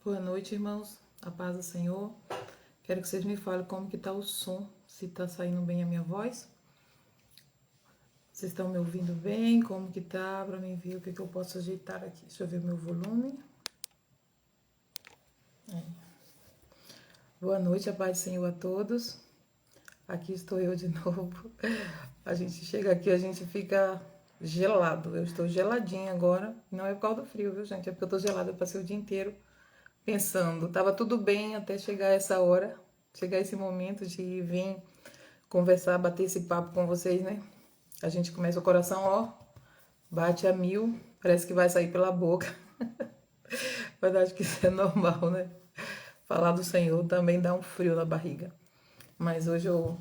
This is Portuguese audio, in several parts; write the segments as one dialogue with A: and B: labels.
A: Boa noite, irmãos. A paz do Senhor. Quero que vocês me falem como que tá o som, se tá saindo bem a minha voz. Vocês estão me ouvindo bem? Como que tá? Para mim ver o que eu posso ajeitar aqui. Deixa eu ver meu volume. Boa noite, a paz do Senhor a todos. Aqui estou eu de novo. A gente chega aqui, a gente fica gelado. Eu estou geladinha agora. Não é por causa do frio, viu, gente? É porque eu tô gelada. Eu passei o dia inteiro pensando. Tava tudo bem até chegar essa hora, chegar esse momento de vir conversar, bater esse papo com vocês, né? A gente começa o coração, ó, bate a mil, parece que vai sair pela boca. Mas acho que isso é normal, né? Falar do Senhor também dá um frio na barriga. Mas hoje eu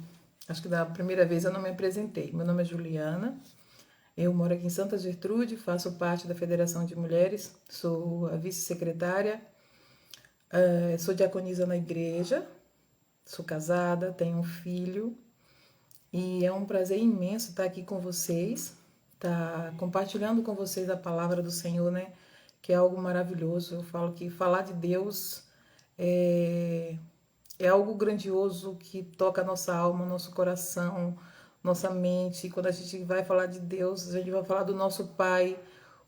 A: acho que da primeira vez eu não me apresentei. Meu nome é Juliana. Eu moro aqui em Santa Gertrude, faço parte da Federação de Mulheres, sou a vice-secretária, sou diaconisa na igreja, sou casada, tenho um filho e é um prazer imenso estar aqui com vocês, estar compartilhando com vocês a palavra do Senhor, né? Que é algo maravilhoso. Eu falo que falar de Deus é algo grandioso que toca a nossa alma, nosso coração, nossa mente. Quando a gente vai falar de Deus, a gente vai falar do nosso Pai,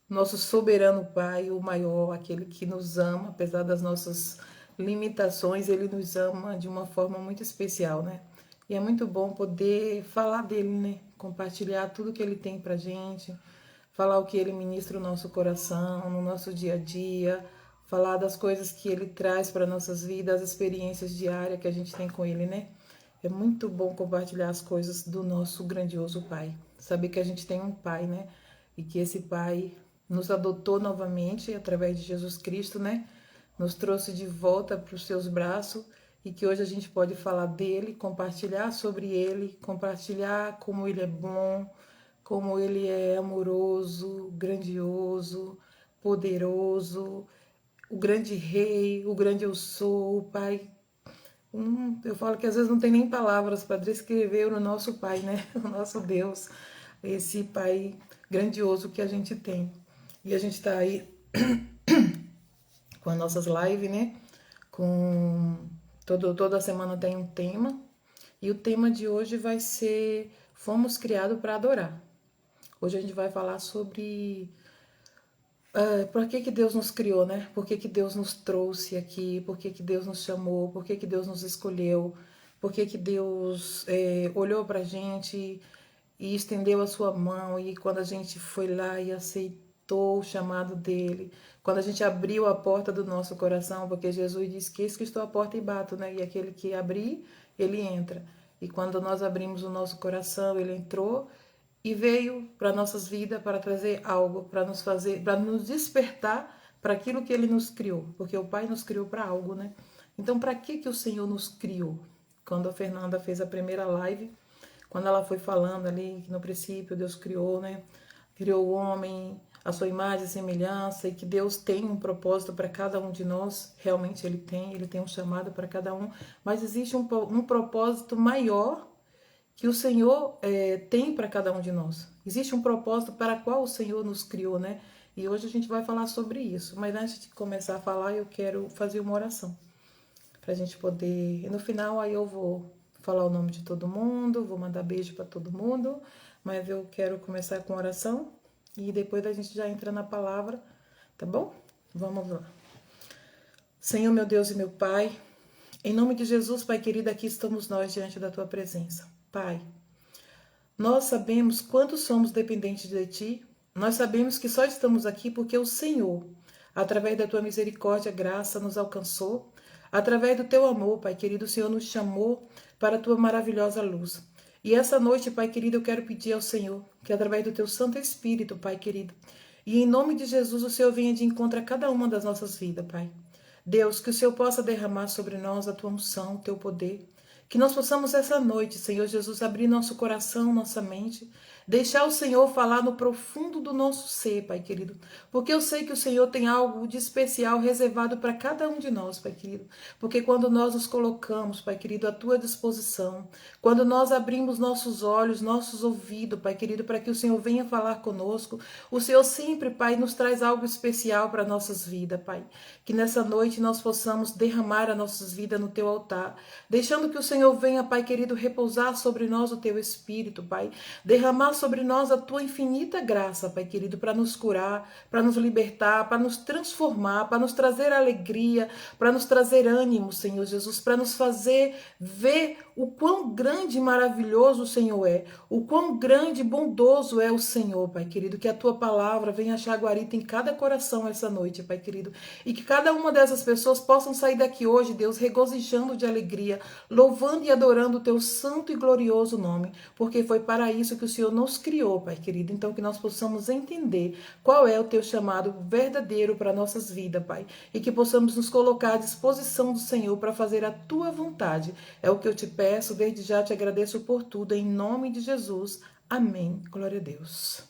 A: nosso soberano Pai, o maior, aquele que nos ama, apesar das nossas limitações, ele nos ama de uma forma muito especial, né? E é muito bom poder falar dele, né? Compartilhar tudo que ele tem pra gente, falar o que ele ministra no nosso coração, no nosso dia a dia, falar das coisas que ele traz para nossas vidas, as experiências diárias que a gente tem com ele, né? É muito bom compartilhar as coisas do nosso grandioso Pai. Saber que a gente tem um Pai, né? E que esse Pai nos adotou novamente através de Jesus Cristo, né? Nos trouxe de volta para os seus braços e que hoje a gente pode falar dele, compartilhar sobre ele, compartilhar como ele é bom, como ele é amoroso, grandioso, poderoso, o grande rei, o grande eu sou, o Pai. Eu falo que às vezes não tem nem palavras para descrever o nosso Pai, né? O nosso Deus, esse Pai grandioso que a gente tem. E a gente está aí com as nossas lives, né? Toda semana tem um tema. E o tema de hoje vai ser Fomos criados para adorar. Hoje a gente vai falar sobre por que Deus nos criou, né? Por que Deus nos trouxe aqui? Por que Deus nos chamou? Por que Deus nos escolheu? Por que Deus olhou pra gente e estendeu a sua mão? E quando a gente foi lá e aceitou o chamado dele, quando a gente abriu a porta do nosso coração, porque Jesus disse que eis que estou à porta e bato, né? E aquele que abrir, ele entra. E quando nós abrimos o nosso coração, ele entrou e veio para nossas vidas para trazer algo, para nos fazer, para nos despertar para aquilo que ele nos criou, porque o Pai nos criou para algo, né? Então, para que o Senhor nos criou? Quando a Fernanda fez a primeira live, quando ela foi falando ali que no princípio Deus criou, né? Criou o homem a sua imagem e semelhança e que Deus tem um propósito para cada um de nós, realmente ele tem um chamado para cada um, mas existe um propósito maior que o Senhor tem para cada um de nós. Existe um propósito para qual o Senhor nos criou, né? E hoje a gente vai falar sobre isso. Mas antes de começar a falar, eu quero fazer uma oração. Para a gente poder... E no final aí eu vou falar o nome de todo mundo, vou mandar beijo para todo mundo. Mas eu quero começar com oração e depois a gente já entra na palavra, tá bom? Vamos lá. Senhor, meu Deus e meu Pai, em nome de Jesus, Pai querido, aqui estamos nós diante da Tua presença. Pai, nós sabemos quanto somos dependentes de Ti. Nós sabemos que só estamos aqui porque o Senhor, através da Tua misericórdia, graça, nos alcançou. Através do Teu amor, Pai querido, o Senhor nos chamou para a Tua maravilhosa luz. E essa noite, Pai querido, eu quero pedir ao Senhor que através do Teu Santo Espírito, Pai querido, e em nome de Jesus, o Senhor venha de encontro a cada uma das nossas vidas, Pai. Deus, que o Senhor possa derramar sobre nós a Tua unção, o Teu poder, Que nós possamos essa noite, Senhor Jesus, abrir nosso coração, nossa mente, deixar o Senhor falar no profundo do nosso ser, Pai querido. Porque eu sei que o Senhor tem algo de especial reservado para cada um de nós, Pai querido. Porque quando nós nos colocamos, Pai querido, à tua disposição, quando nós abrimos nossos olhos, nossos ouvidos, Pai querido, para que o Senhor venha falar conosco, o Senhor sempre, Pai, nos traz algo especial para nossas vidas, Pai. Que nessa noite nós possamos derramar as nossas vidas no teu altar, deixando que o Senhor venha, Pai querido, repousar sobre nós o teu Espírito, Pai. Derramar sobre nós a tua infinita graça, Pai querido, para nos curar, para nos libertar, para nos transformar, para nos trazer alegria, para nos trazer ânimo, Senhor Jesus, para nos fazer ver o quão grande e maravilhoso o Senhor é, o quão grande e bondoso é o Senhor, Pai querido. Que a tua palavra venha achar guarita em cada coração essa noite, Pai querido, e que cada uma dessas pessoas possam sair daqui hoje, Deus, regozijando de alegria, louvando e adorando o teu santo e glorioso nome, porque foi para isso que o Senhor nos criou, Pai querido. Então que nós possamos entender qual é o teu chamado verdadeiro para nossas vidas, Pai, e que possamos nos colocar à disposição do Senhor para fazer a tua vontade. É o que eu te peço, desde já te agradeço por tudo, em nome de Jesus. Amém. Glória a Deus.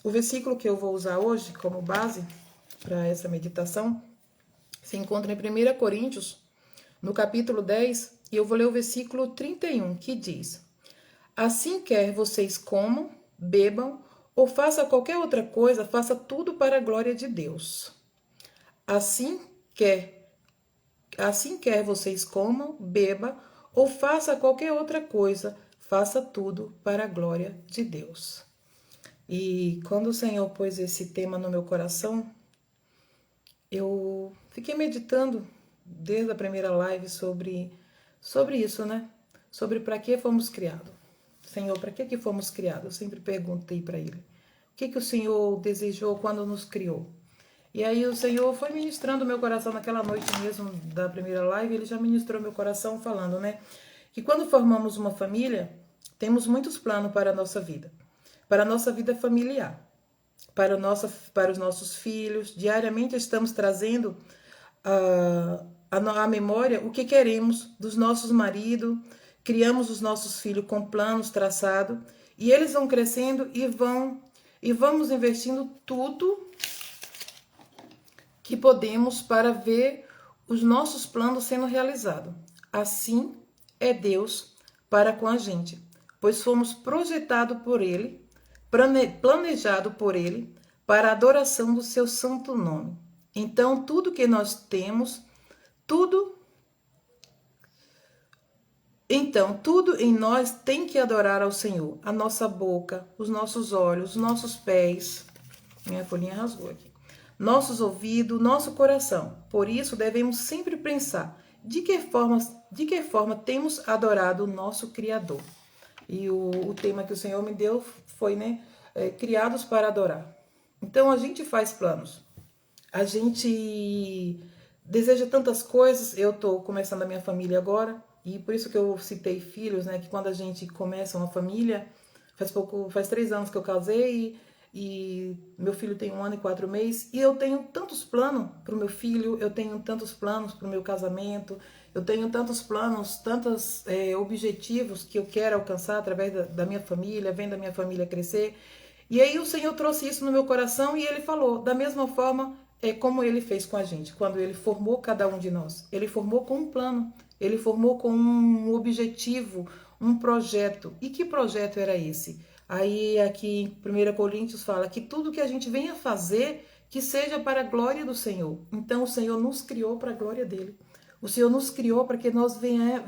A: O versículo que eu vou usar hoje como base para essa meditação se encontra em 1 Coríntios, no capítulo 10, e eu vou ler o versículo 31, que diz: Assim quer vocês comam, bebam, ou faça qualquer outra coisa, faça tudo para a glória de Deus. Assim quer vocês comam, bebam, ou faça qualquer outra coisa, faça tudo para a glória de Deus. E quando o Senhor pôs esse tema no meu coração, eu fiquei meditando desde a primeira live sobre isso, né? Sobre para que fomos criados. Senhor, para que fomos criados? Eu sempre perguntei para ele. O que o Senhor desejou quando nos criou? E aí o Senhor foi ministrando meu coração naquela noite mesmo da primeira live, ele já ministrou meu coração falando, né? Que quando formamos uma família, temos muitos planos para a nossa vida. Para a nossa vida familiar. Para os nossos filhos. Diariamente estamos trazendo a memória o que queremos dos nossos maridos. Criamos os nossos filhos com planos traçados. E eles vão crescendo e vamos investindo tudo que podemos para ver os nossos planos sendo realizados. Assim é Deus para com a gente, pois fomos projetados por Ele, planejado por Ele, para a adoração do seu santo nome. Então, tudo que nós temos, tudo em nós tem que adorar ao Senhor. A nossa boca, os nossos olhos, os nossos pés. Minha folhinha rasgou aqui. Nossos ouvidos, nosso coração. Por isso, devemos sempre pensar de que forma temos adorado o nosso Criador. E o tema que o Senhor me deu foi, né, criados para adorar. Então, a gente faz planos. A gente deseja tantas coisas. Eu estou começando a minha família agora. E por isso que eu citei filhos, né, que quando a gente começa uma família, faz 3 anos que eu casei e meu filho tem 1 ano e 4 meses, e eu tenho tantos planos para o meu filho, eu tenho tantos planos para o meu casamento, eu tenho tantos planos, tantos objetivos que eu quero alcançar através da minha família, vendo a minha família crescer. E aí o Senhor trouxe isso no meu coração e Ele falou, da mesma forma como Ele fez com a gente, quando Ele formou cada um de nós. Ele formou com um plano, Ele formou com um objetivo, um projeto. E que projeto era esse? Aí aqui em 1 Coríntios fala que tudo que a gente venha fazer, que seja para a glória do Senhor. Então o Senhor nos criou para a glória dele. O Senhor nos criou para que nós venhamos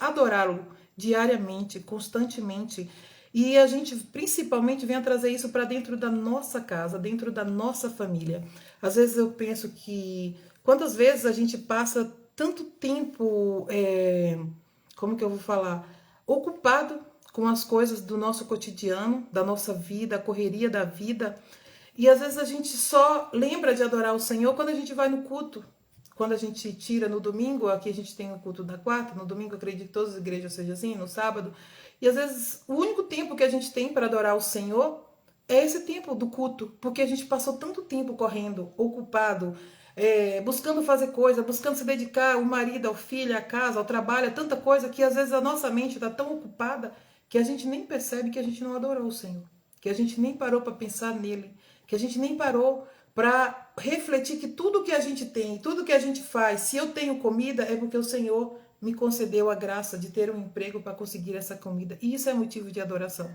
A: adorá-lo diariamente, constantemente. E a gente principalmente venha trazer isso para dentro da nossa casa, dentro da nossa família. Às vezes eu penso que quantas vezes a gente passa tanto tempo, como que eu vou falar, ocupado com as coisas do nosso cotidiano, da nossa vida, a correria da vida. E às vezes a gente só lembra de adorar o Senhor quando a gente vai no culto. Quando a gente tira no domingo, aqui a gente tem o culto da quarta, no domingo eu acredito que todas as igrejas sejam assim, no sábado. E às vezes o único tempo que a gente tem para adorar o Senhor é esse tempo do culto, porque a gente passou tanto tempo correndo, ocupado, buscando fazer coisa, buscando se dedicar ao marido, ao filho, à casa, ao trabalho, a tanta coisa que às vezes a nossa mente está tão ocupada que a gente nem percebe que a gente não adorou o Senhor, que a gente nem parou para pensar nele, que a gente nem parou para refletir que tudo que a gente tem, tudo que a gente faz, se eu tenho comida é porque o Senhor me concedeu a graça de ter um emprego para conseguir essa comida. E isso é motivo de adoração.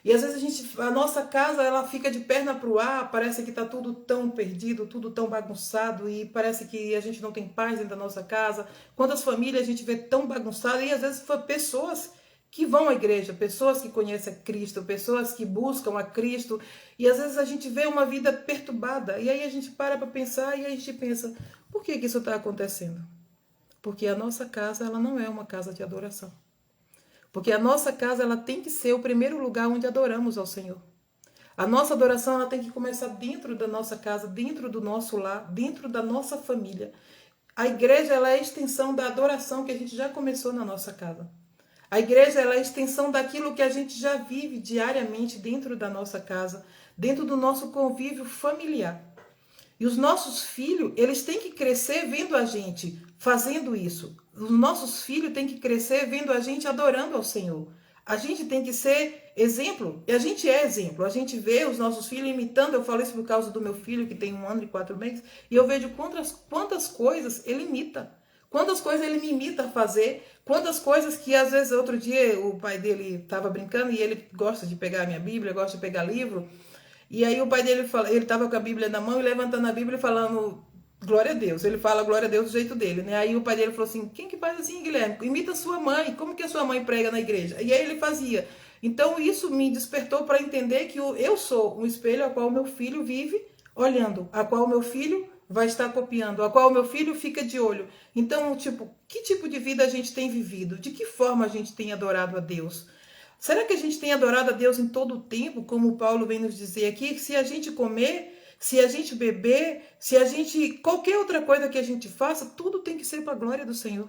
A: E às vezes a nossa casa ela fica de perna para o ar, parece que está tudo tão perdido, tudo tão bagunçado e parece que a gente não tem paz dentro da nossa casa. Quantas famílias a gente vê tão bagunçadas e às vezes pessoas que vão à igreja, pessoas que conhecem a Cristo, pessoas que buscam a Cristo e às vezes a gente vê uma vida perturbada e aí a gente para pensar e a gente pensa, por que isso está acontecendo? Porque a nossa casa ela não é uma casa de adoração. Porque a nossa casa ela tem que ser o primeiro lugar onde adoramos ao Senhor. A nossa adoração ela tem que começar dentro da nossa casa, dentro do nosso lar, dentro da nossa família. A igreja ela é a extensão da adoração que a gente já começou na nossa casa. A igreja ela é a extensão daquilo que a gente já vive diariamente dentro da nossa casa, dentro do nosso convívio familiar. E os nossos filhos, eles têm que crescer vendo a gente fazendo isso. Os nossos filhos têm que crescer vendo a gente adorando ao Senhor. A gente tem que ser exemplo, e a gente é exemplo. A gente vê os nossos filhos imitando, eu falo isso por causa do meu filho, que tem 1 ano e 4 meses, e eu vejo quantas coisas ele imita. Quantas coisas ele me imita a fazer, quantas coisas que às vezes outro dia o pai dele estava brincando e ele gosta de pegar a minha Bíblia, gosta de pegar livro, e aí o pai dele fala, ele estava com a Bíblia na mão e levantando a Bíblia e falando glória a Deus. Ele fala glória a Deus do jeito dele, né? Aí o pai dele falou assim, quem que faz assim, Guilherme? Imita sua mãe, como que a sua mãe prega na igreja? E aí ele fazia. Então isso me despertou para entender que eu sou um espelho a qual meu filho vive olhando, a qual meu filho vai estar copiando, a qual meu filho fica de olho. Então, que tipo de vida a gente tem vivido? De que forma a gente tem adorado a Deus? Será que a gente tem adorado a Deus em todo o tempo, como Paulo vem nos dizer aqui? Que se a gente comer, se a gente beber, se a gente... qualquer outra coisa que a gente faça, tudo tem que ser para a glória do Senhor.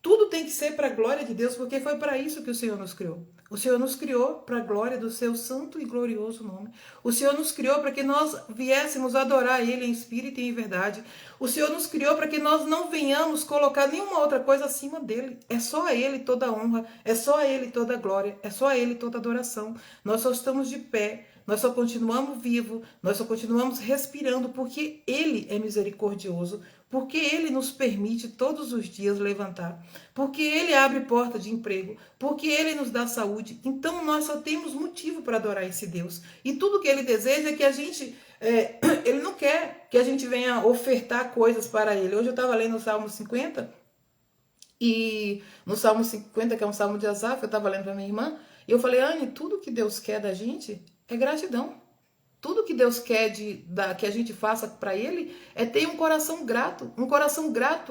A: Tudo tem que ser para a glória de Deus, porque foi para isso que o Senhor nos criou. O Senhor nos criou para a glória do seu santo e glorioso nome. O Senhor nos criou para que nós viéssemos adorar Ele em espírito e em verdade. O Senhor nos criou para que nós não venhamos colocar nenhuma outra coisa acima dEle. É só a Ele toda a honra, é só a Ele toda a glória, é só a Ele toda a adoração. Nós só estamos de pé, nós só continuamos vivos, nós só continuamos respirando porque Ele é misericordioso, porque Ele nos permite todos os dias levantar, porque Ele abre porta de emprego, porque Ele nos dá saúde. Então nós só temos motivo para adorar esse Deus. E tudo que Ele deseja é que a gente... Ele não quer que a gente venha ofertar coisas para Ele. Hoje eu estava lendo o Salmo 50, e no Salmo 50, que é um Salmo de Asaf, eu estava lendo para minha irmã, e eu falei, Anne, tudo que Deus quer da gente é gratidão. Tudo que Deus quer que a gente faça para Ele é ter um coração grato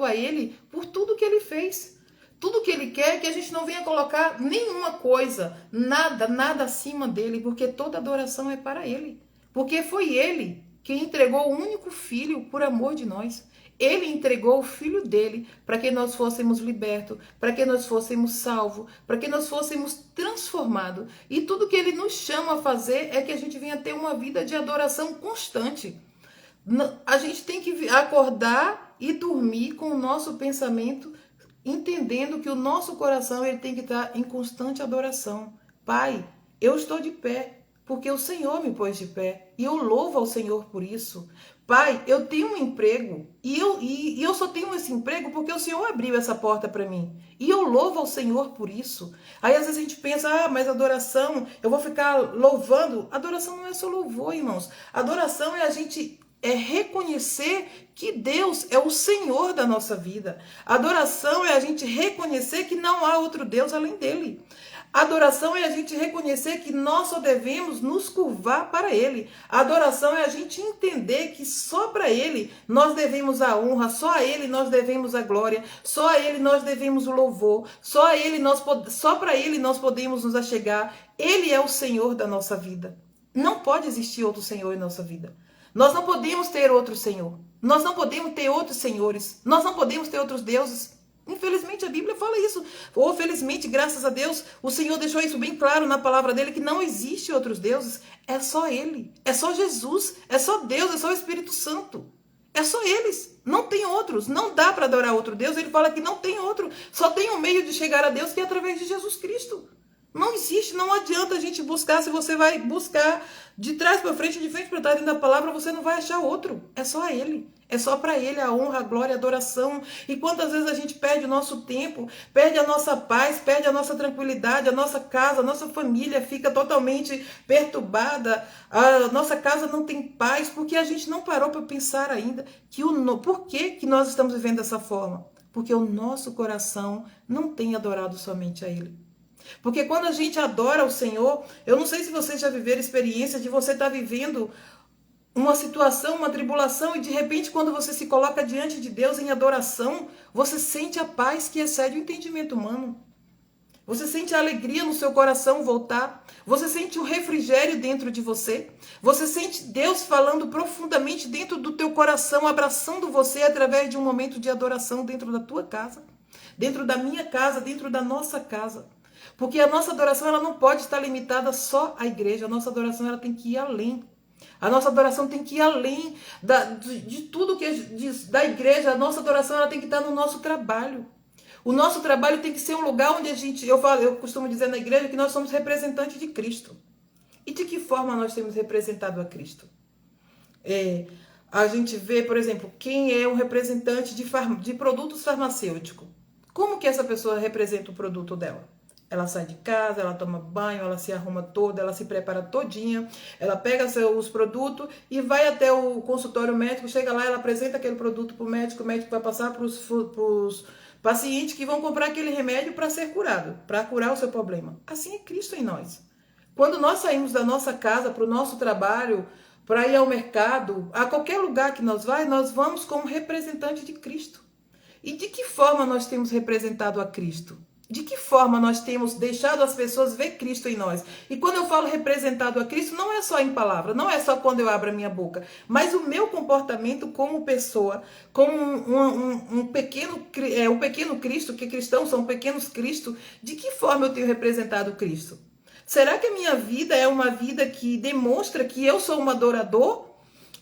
A: a Ele por tudo que Ele fez. Tudo que Ele quer é que a gente não venha colocar nenhuma coisa, nada acima dEle, porque toda adoração é para Ele. Porque foi Ele que entregou o único Filho por amor de nós. Ele entregou o Filho dele para que nós fôssemos libertos, para que nós fôssemos salvos, para que nós fôssemos transformados. E tudo que Ele nos chama a fazer é que a gente venha ter uma vida de adoração constante. A gente tem que acordar e dormir com o nosso pensamento, entendendo que o nosso coração ele tem que estar em constante adoração. Pai, eu estou de pé, porque o Senhor me pôs de pé, e eu louvo ao Senhor por isso. Pai, eu tenho um emprego, e eu só tenho esse emprego porque o Senhor abriu essa porta para mim. E eu louvo ao Senhor por isso. Aí às vezes a gente pensa, mas adoração, eu vou ficar louvando. Adoração não é só louvor, irmãos. Adoração é a gente reconhecer que Deus é o Senhor da nossa vida. Adoração é a gente reconhecer que não há outro Deus além dele. Adoração é a gente reconhecer que nós só devemos nos curvar para Ele. A adoração é a gente entender que só para Ele nós devemos a honra, só a Ele nós devemos a glória, só a Ele nós devemos o louvor, só para Ele nós podemos nos achegar. Ele é o Senhor da nossa vida. Não pode existir outro Senhor em nossa vida. Nós não podemos ter outro Senhor. Nós não podemos ter outros senhores. Nós não podemos ter outros deuses. Infelizmente a Bíblia fala isso, ou felizmente, graças a Deus, o Senhor deixou isso bem claro na palavra dele, que não existe outros deuses, é só Ele, é só Jesus, é só Deus, é só o Espírito Santo. É só eles, não tem outros, não dá para adorar outro Deus. Ele fala que não tem outro, só tem um meio de chegar a Deus, que é através de Jesus Cristo. Não existe, não adianta a gente buscar. Se você vai buscar de trás para frente, de frente para trás dentro da palavra, você não vai achar outro. É só ele. É só para ele a honra, a glória, a adoração. E quantas vezes a gente perde o nosso tempo, perde a nossa paz, perde a nossa tranquilidade, a nossa casa, a nossa família fica totalmente perturbada, a nossa casa não tem paz, porque a gente não parou para pensar ainda que por que nós estamos vivendo dessa forma? Porque o nosso coração não tem adorado somente a ele. Porque quando a gente adora o Senhor, eu não sei se vocês já viveram experiência de você estar vivendo uma situação, uma tribulação, e de repente quando você se coloca diante de Deus em adoração, você sente a paz que excede o entendimento humano. Você sente a alegria no seu coração voltar. Você sente o refrigério dentro de você. Você sente Deus falando profundamente dentro do teu coração, abraçando você através de um momento de adoração dentro da tua casa, dentro da minha casa, dentro da nossa casa. Porque a nossa adoração ela não pode estar limitada só à igreja. A nossa adoração ela tem que ir além. A nossa adoração tem que ir além de tudo que da igreja. A nossa adoração ela tem que estar no nosso trabalho. O nosso trabalho tem que ser um lugar onde eu costumo dizer na igreja que nós somos representantes de Cristo. E de que forma nós temos representado a Cristo? A gente vê, por exemplo, quem é um representante de produtos farmacêuticos. Como que essa pessoa representa o produto dela? Ela sai de casa, ela toma banho, ela se arruma toda, ela se prepara todinha, ela pega os produtos e vai até o consultório médico, chega lá, ela apresenta aquele produto para o médico vai passar para os pacientes que vão comprar aquele remédio para ser curado, para curar o seu problema. Assim é Cristo em nós. Quando nós saímos da nossa casa para o nosso trabalho, para ir ao mercado, a qualquer lugar que nós vamos como representante de Cristo. E de que forma nós temos representado a Cristo? De que forma nós temos deixado as pessoas ver Cristo em nós? E quando eu falo representado a Cristo, não é só em palavra, não é só quando eu abro a minha boca, mas o meu comportamento como pessoa, como um pequeno Cristo, que cristãos são pequenos Cristo, de que forma eu tenho representado Cristo? Será que a minha vida é uma vida que demonstra que eu sou um adorador?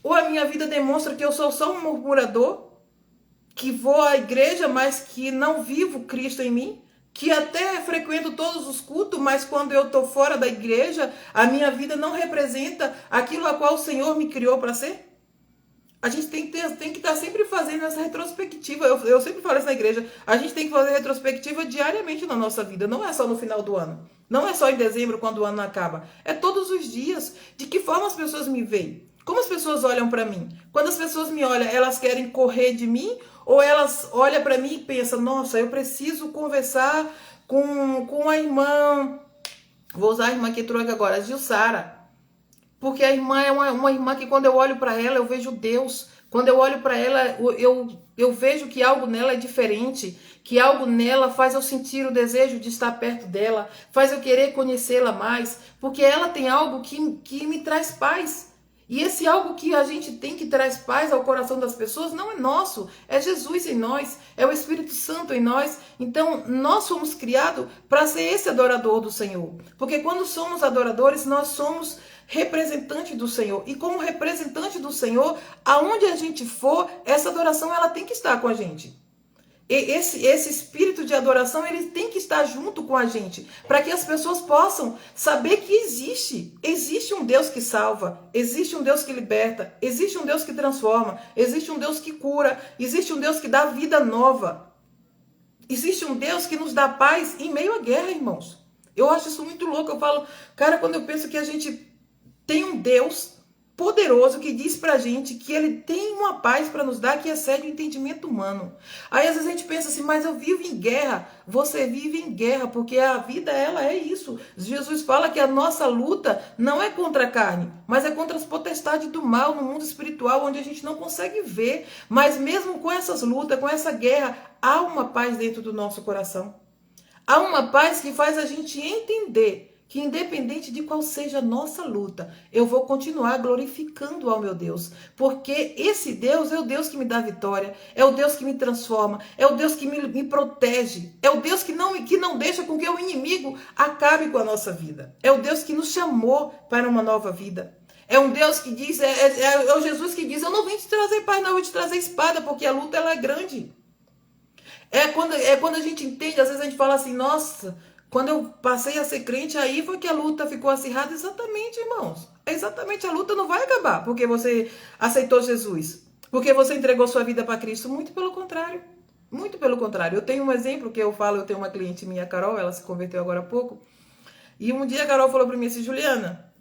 A: Ou a minha vida demonstra que eu sou só um murmurador? Que vou à igreja, mas que não vivo Cristo em mim? Que até frequento todos os cultos, mas quando eu estou fora da igreja, a minha vida não representa aquilo a qual o Senhor me criou para ser? A gente tem que estar sempre fazendo essa retrospectiva. Eu sempre falo isso na igreja. A gente tem que fazer retrospectiva diariamente na nossa vida. Não é só no final do ano. Não é só em dezembro, quando o ano acaba. É todos os dias. De que forma as pessoas me veem? Como as pessoas olham para mim? Quando as pessoas me olham, elas querem correr de mim? Ou elas olham para mim e pensam, nossa, eu preciso conversar com a irmã, vou usar a irmã que trouxe agora, a Gilsara. Porque a irmã é uma irmã que quando eu olho para ela, eu vejo Deus. Quando eu olho para ela, eu vejo que algo nela é diferente, que algo nela faz eu sentir o desejo de estar perto dela, faz eu querer conhecê-la mais, porque ela tem algo que me traz paz. E esse algo que a gente tem que traz paz ao coração das pessoas não é nosso, é Jesus em nós, é o Espírito Santo em nós. Então nós fomos criados para ser esse adorador do Senhor. Porque quando somos adoradores, nós somos representante do Senhor. E como representante do Senhor, aonde a gente for, essa adoração ela tem que estar com a gente. Esse espírito de adoração ele tem que estar junto com a gente, para que as pessoas possam saber que existe um Deus que salva, existe um Deus que liberta, existe um Deus que transforma, existe um Deus que cura, existe um Deus que dá vida nova, existe um Deus que nos dá paz em meio à guerra, irmãos. Eu acho isso muito louco. Eu falo, cara, quando eu penso que a gente tem um Deus poderoso que diz pra gente que ele tem uma paz para nos dar que excede o entendimento humano. Aí às vezes a gente pensa assim, mas eu vivo em guerra. Você vive em guerra porque a vida ela é isso. Jesus fala que a nossa luta não é contra a carne, mas é contra as potestades do mal no mundo espiritual, onde a gente não consegue ver. Mas mesmo com essas lutas, com essa guerra, há uma paz dentro do nosso coração. Há uma paz que faz a gente entender que independente de qual seja a nossa luta, eu vou continuar glorificando ao meu Deus. Porque esse Deus é o Deus que me dá vitória, é o Deus que me transforma, é o Deus que me protege, é o Deus que não deixa com que o inimigo acabe com a nossa vida. É o Deus que nos chamou para uma nova vida. É um Deus que diz, é o Jesus que diz, eu não vim te trazer paz, não, eu vim te trazer espada, porque a luta ela é grande. É quando a gente entende, às vezes a gente fala assim, nossa, quando eu passei a ser crente, aí foi que a luta ficou acirrada. Exatamente, irmãos. Exatamente, a luta não vai acabar porque você aceitou Jesus, porque você entregou sua vida para Cristo. Muito pelo contrário. Muito pelo contrário. Eu tenho um exemplo que eu falo, eu tenho uma cliente minha, Carol, ela se converteu agora há pouco, e um dia a Carol falou para mim assim, Juliana,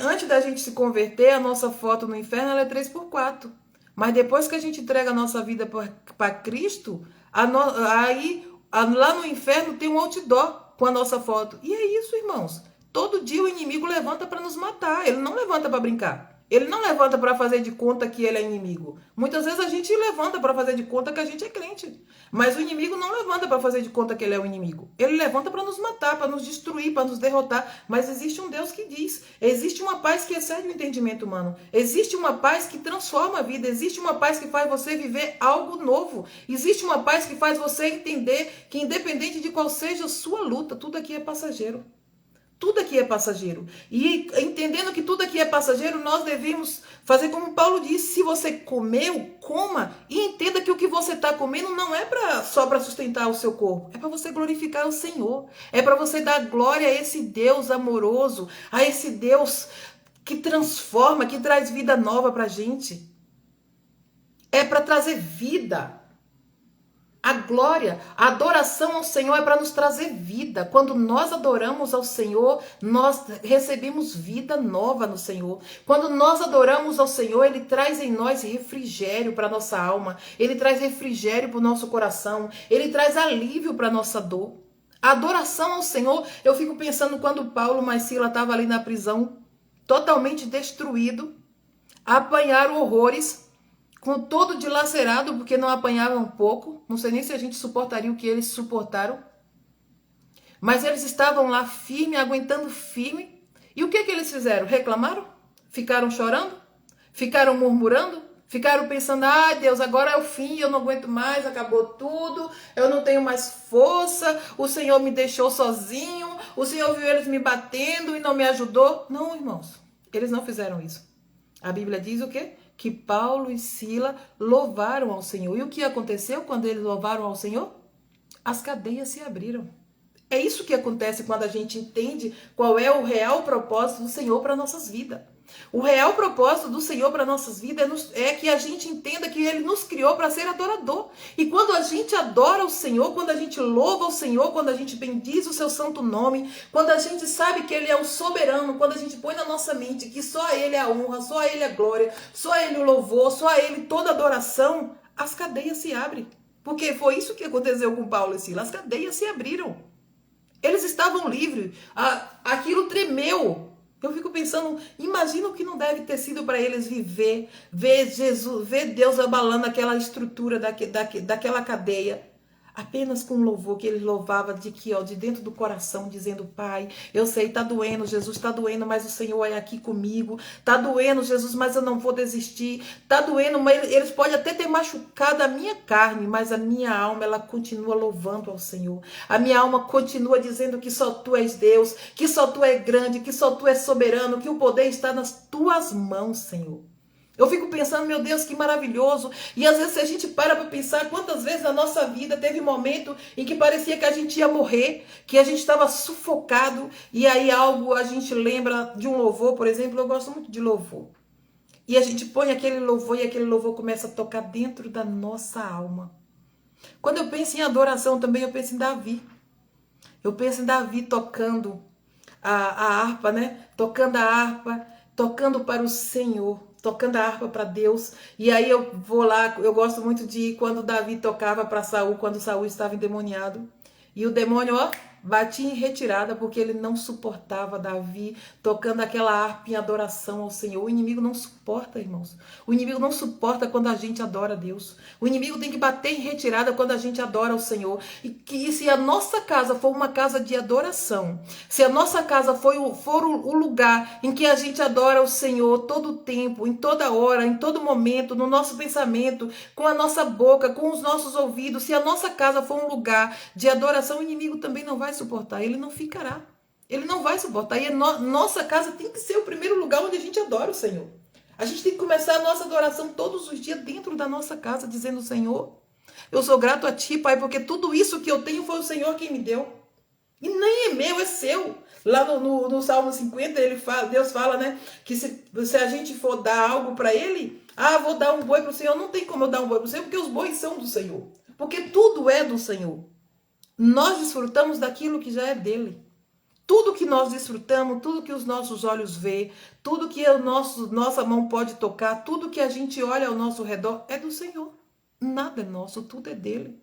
A: antes da gente se converter, a nossa foto no inferno ela é 3x4. Mas depois que a gente entrega a nossa vida para Cristo, lá no inferno tem um outdoor com a nossa foto. E é isso, irmãos. Todo dia o inimigo levanta para nos matar. Ele não levanta para brincar. Ele não levanta para fazer de conta que ele é inimigo. Muitas vezes a gente levanta para fazer de conta que a gente é crente. Mas o inimigo não levanta para fazer de conta que ele é o inimigo. Ele levanta para nos matar, para nos destruir, para nos derrotar. Mas existe um Deus que diz. Existe uma paz que excede o entendimento humano. Existe uma paz que transforma a vida. Existe uma paz que faz você viver algo novo. Existe uma paz que faz você entender que independente de qual seja a sua luta, tudo aqui é passageiro. Tudo aqui é passageiro. E entendendo que tudo aqui é passageiro, nós devemos fazer como Paulo disse, se você comeu, coma e entenda que o que você está comendo não é só para sustentar o seu corpo, é para você glorificar o Senhor, é para você dar glória a esse Deus amoroso, a esse Deus que transforma, que traz vida nova para a gente. É para trazer vida. A glória, a adoração ao Senhor é para nos trazer vida. Quando nós adoramos ao Senhor, nós recebemos vida nova no Senhor. Quando nós adoramos ao Senhor, Ele traz em nós refrigério para a nossa alma. Ele traz refrigério para o nosso coração. Ele traz alívio para a nossa dor. A adoração ao Senhor, eu fico pensando quando Paulo mais Sila estava ali na prisão, totalmente destruído, apanharam horrores, com todo dilacerado, porque não apanhavam um pouco. Não sei nem se a gente suportaria o que eles suportaram. Mas eles estavam lá firme, aguentando firme. E o que eles fizeram? Reclamaram? Ficaram chorando? Ficaram murmurando? Ficaram pensando, ah, Deus, agora é o fim, eu não aguento mais, acabou tudo, eu não tenho mais força, o Senhor me deixou sozinho, o Senhor viu eles me batendo e não me ajudou. Não, irmãos, eles não fizeram isso. A Bíblia diz o quê? Que Paulo e Sila louvaram ao Senhor. E o que aconteceu quando eles louvaram ao Senhor? As cadeias se abriram. É isso que acontece quando a gente entende qual é o real propósito do Senhor para nossas vidas. O real propósito do Senhor para nossas vidas é que a gente entenda que Ele nos criou para ser adorador. E quando a gente adora o Senhor, quando a gente louva o Senhor, quando a gente bendiz o seu santo nome, quando a gente sabe que Ele é o soberano, quando a gente põe na nossa mente que só a Ele é a honra, só a Ele é a glória, só a Ele o louvor, só a Ele toda adoração, as cadeias se abrem. Porque foi isso que aconteceu com Paulo e Silas. As cadeias se abriram. Eles estavam livres. Aquilo tremeu. Eu fico pensando, imagina o que não deve ter sido para eles ver Jesus, ver Deus abalando aquela estrutura daquela cadeia. Apenas com louvor que ele louvava de dentro do coração, dizendo, Pai, eu sei, tá doendo, Jesus, tá doendo, mas o Senhor é aqui comigo. Tá doendo, Jesus, mas eu não vou desistir. Tá doendo, mas eles podem até ter machucado a minha carne, mas a minha alma, ela continua louvando ao Senhor. A minha alma continua dizendo que só Tu és Deus, que só Tu é grande, que só Tu és soberano, que o poder está nas Tuas mãos, Senhor. Eu fico pensando, meu Deus, que maravilhoso. E às vezes se a gente para pensar quantas vezes na nossa vida teve momento em que parecia que a gente ia morrer, que a gente estava sufocado, e aí a gente lembra de um louvor, por exemplo, eu gosto muito de louvor. E a gente põe aquele louvor e aquele louvor começa a tocar dentro da nossa alma. Quando eu penso em adoração também, eu penso em Davi. Eu penso em Davi tocando a harpa, né? Tocando a harpa, tocando para o Senhor. Tocando a harpa para Deus. E aí eu vou lá, eu gosto muito de ir quando Davi tocava para Saul, quando Saul estava endemoniado. E o demônio, batia em retirada, porque ele não suportava Davi tocando aquela harpa em adoração ao Senhor. O inimigo não suporta, irmãos. O inimigo não suporta quando a gente adora a Deus. O inimigo tem que bater em retirada quando a gente adora o Senhor. E se a nossa casa for uma casa de adoração, se a nossa casa for o lugar em que a gente adora o Senhor todo o tempo, em toda hora, em todo momento, no nosso pensamento, com a nossa boca, com os nossos ouvidos, se a nossa casa for um lugar de adoração, o inimigo também não vai suportar, ele não ficará. Ele não vai suportar. E nossa casa tem que ser o primeiro lugar onde a gente adora o Senhor. A gente tem que começar a nossa adoração todos os dias dentro da nossa casa, dizendo: Senhor, eu sou grato a Ti, Pai, porque tudo isso que eu tenho foi o Senhor quem me deu. E nem é meu, é seu. Lá no Salmo 50, Deus fala, né, que se a gente for dar algo para Ele, vou dar um boi para o Senhor. Não tem como eu dar um boi para o Senhor, porque os bois são do Senhor. Porque tudo é do Senhor. Nós desfrutamos daquilo que já é dele. Tudo que nós desfrutamos, tudo que os nossos olhos vê, tudo que nossa mão pode tocar, tudo que a gente olha ao nosso redor é do Senhor. Nada é nosso, tudo é dele.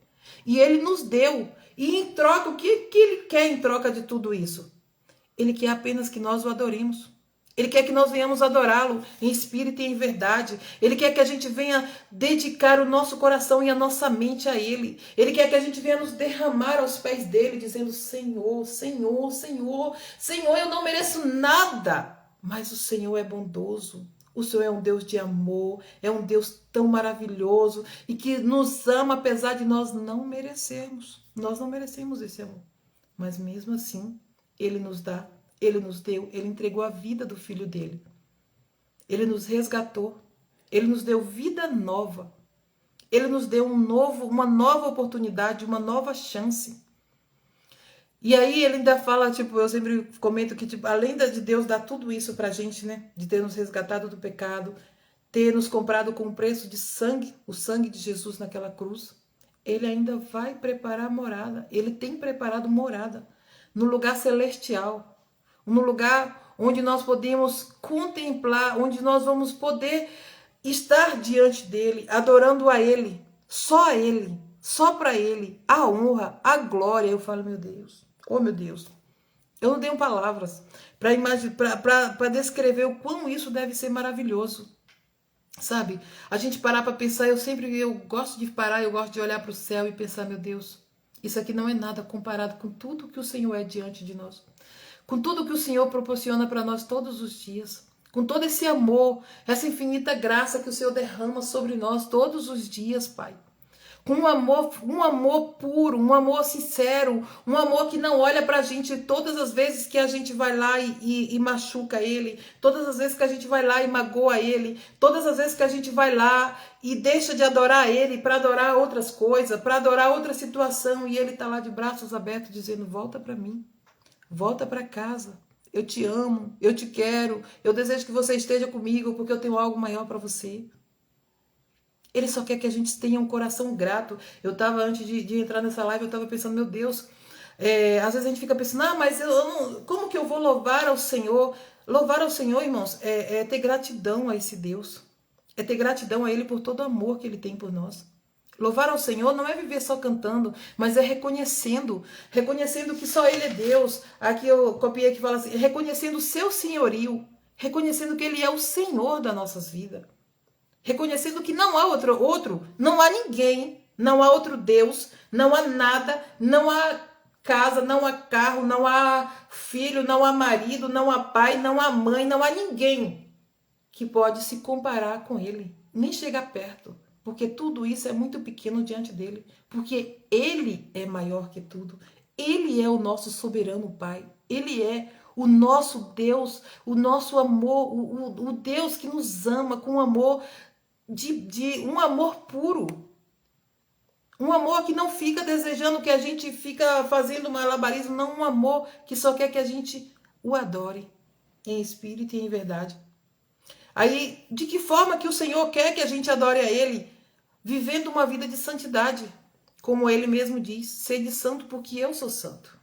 A: E ele nos deu. E em troca, o que ele quer em troca de tudo isso? Ele quer apenas que nós o adoremos. Ele quer que nós venhamos adorá-lo em espírito e em verdade. Ele quer que a gente venha dedicar o nosso coração e a nossa mente a Ele. Ele quer que a gente venha nos derramar aos pés dele, dizendo: Senhor, Senhor, Senhor, Senhor, eu não mereço nada, mas o Senhor é bondoso. O Senhor é um Deus de amor, é um Deus tão maravilhoso e que nos ama apesar de nós não merecermos. Nós não merecemos esse amor, mas mesmo assim, Ele nos dá. Ele nos deu, Ele entregou a vida do Filho dele. Ele nos resgatou. Ele nos deu vida nova. Ele nos deu uma nova oportunidade, uma nova chance. E aí ele ainda fala, eu sempre comento que, além de Deus dar tudo isso pra gente, né? De ter nos resgatado do pecado, ter nos comprado com um preço de sangue, o sangue de Jesus naquela cruz, Ele ainda vai preparar morada. Ele tem preparado morada no lugar celestial. No lugar onde nós podemos contemplar, onde nós vamos poder estar diante dele, adorando a ele, só para ele, a honra, a glória. Eu falo: meu Deus, oh meu Deus, eu não tenho palavras para descrever o quão isso deve ser maravilhoso. Sabe, a gente parar para pensar, eu gosto de parar, eu gosto de olhar para o céu e pensar: meu Deus, isso aqui não é nada comparado com tudo que o Senhor é diante de nós. Com tudo que o Senhor proporciona para nós todos os dias, com todo esse amor, essa infinita graça que o Senhor derrama sobre nós todos os dias, Pai. Com um amor puro, um amor sincero, um amor que não olha para a gente todas as vezes que a gente vai lá e machuca Ele, todas as vezes que a gente vai lá e magoa Ele, todas as vezes que a gente vai lá e deixa de adorar Ele para adorar outras coisas, para adorar outra situação, e Ele está lá de braços abertos dizendo: volta para mim. Volta para casa. Eu te amo, eu te quero, eu desejo que você esteja comigo porque eu tenho algo maior para você. Ele só quer que a gente tenha um coração grato. Eu estava, antes de entrar nessa live, eu estava pensando: meu Deus, às vezes a gente fica pensando: mas como que eu vou louvar ao Senhor? Louvar ao Senhor, irmãos, é ter gratidão a esse Deus. É ter gratidão a Ele por todo o amor que Ele tem por nós. Louvar ao Senhor não é viver só cantando, mas é reconhecendo que só Ele é Deus. Aqui eu copiei que fala assim: reconhecendo o seu senhorio, reconhecendo que Ele é o Senhor das nossas vidas, reconhecendo que não há outro, não há ninguém, não há outro Deus, não há nada, não há casa, não há carro, não há filho, não há marido, não há pai, não há mãe, não há ninguém que pode se comparar com Ele, nem chegar perto. Porque tudo isso é muito pequeno diante dele. Porque Ele é maior que tudo. Ele é o nosso soberano Pai. Ele é o nosso Deus, o nosso amor, o Deus que nos ama com um amor um amor puro. Um amor que não fica desejando que a gente fica fazendo malabarismo. Não, um amor que só quer que a gente o adore em espírito e em verdade. Aí, de que forma que o Senhor quer que a gente adore a Ele? Vivendo uma vida de santidade, como Ele mesmo diz: sede santo porque eu sou santo.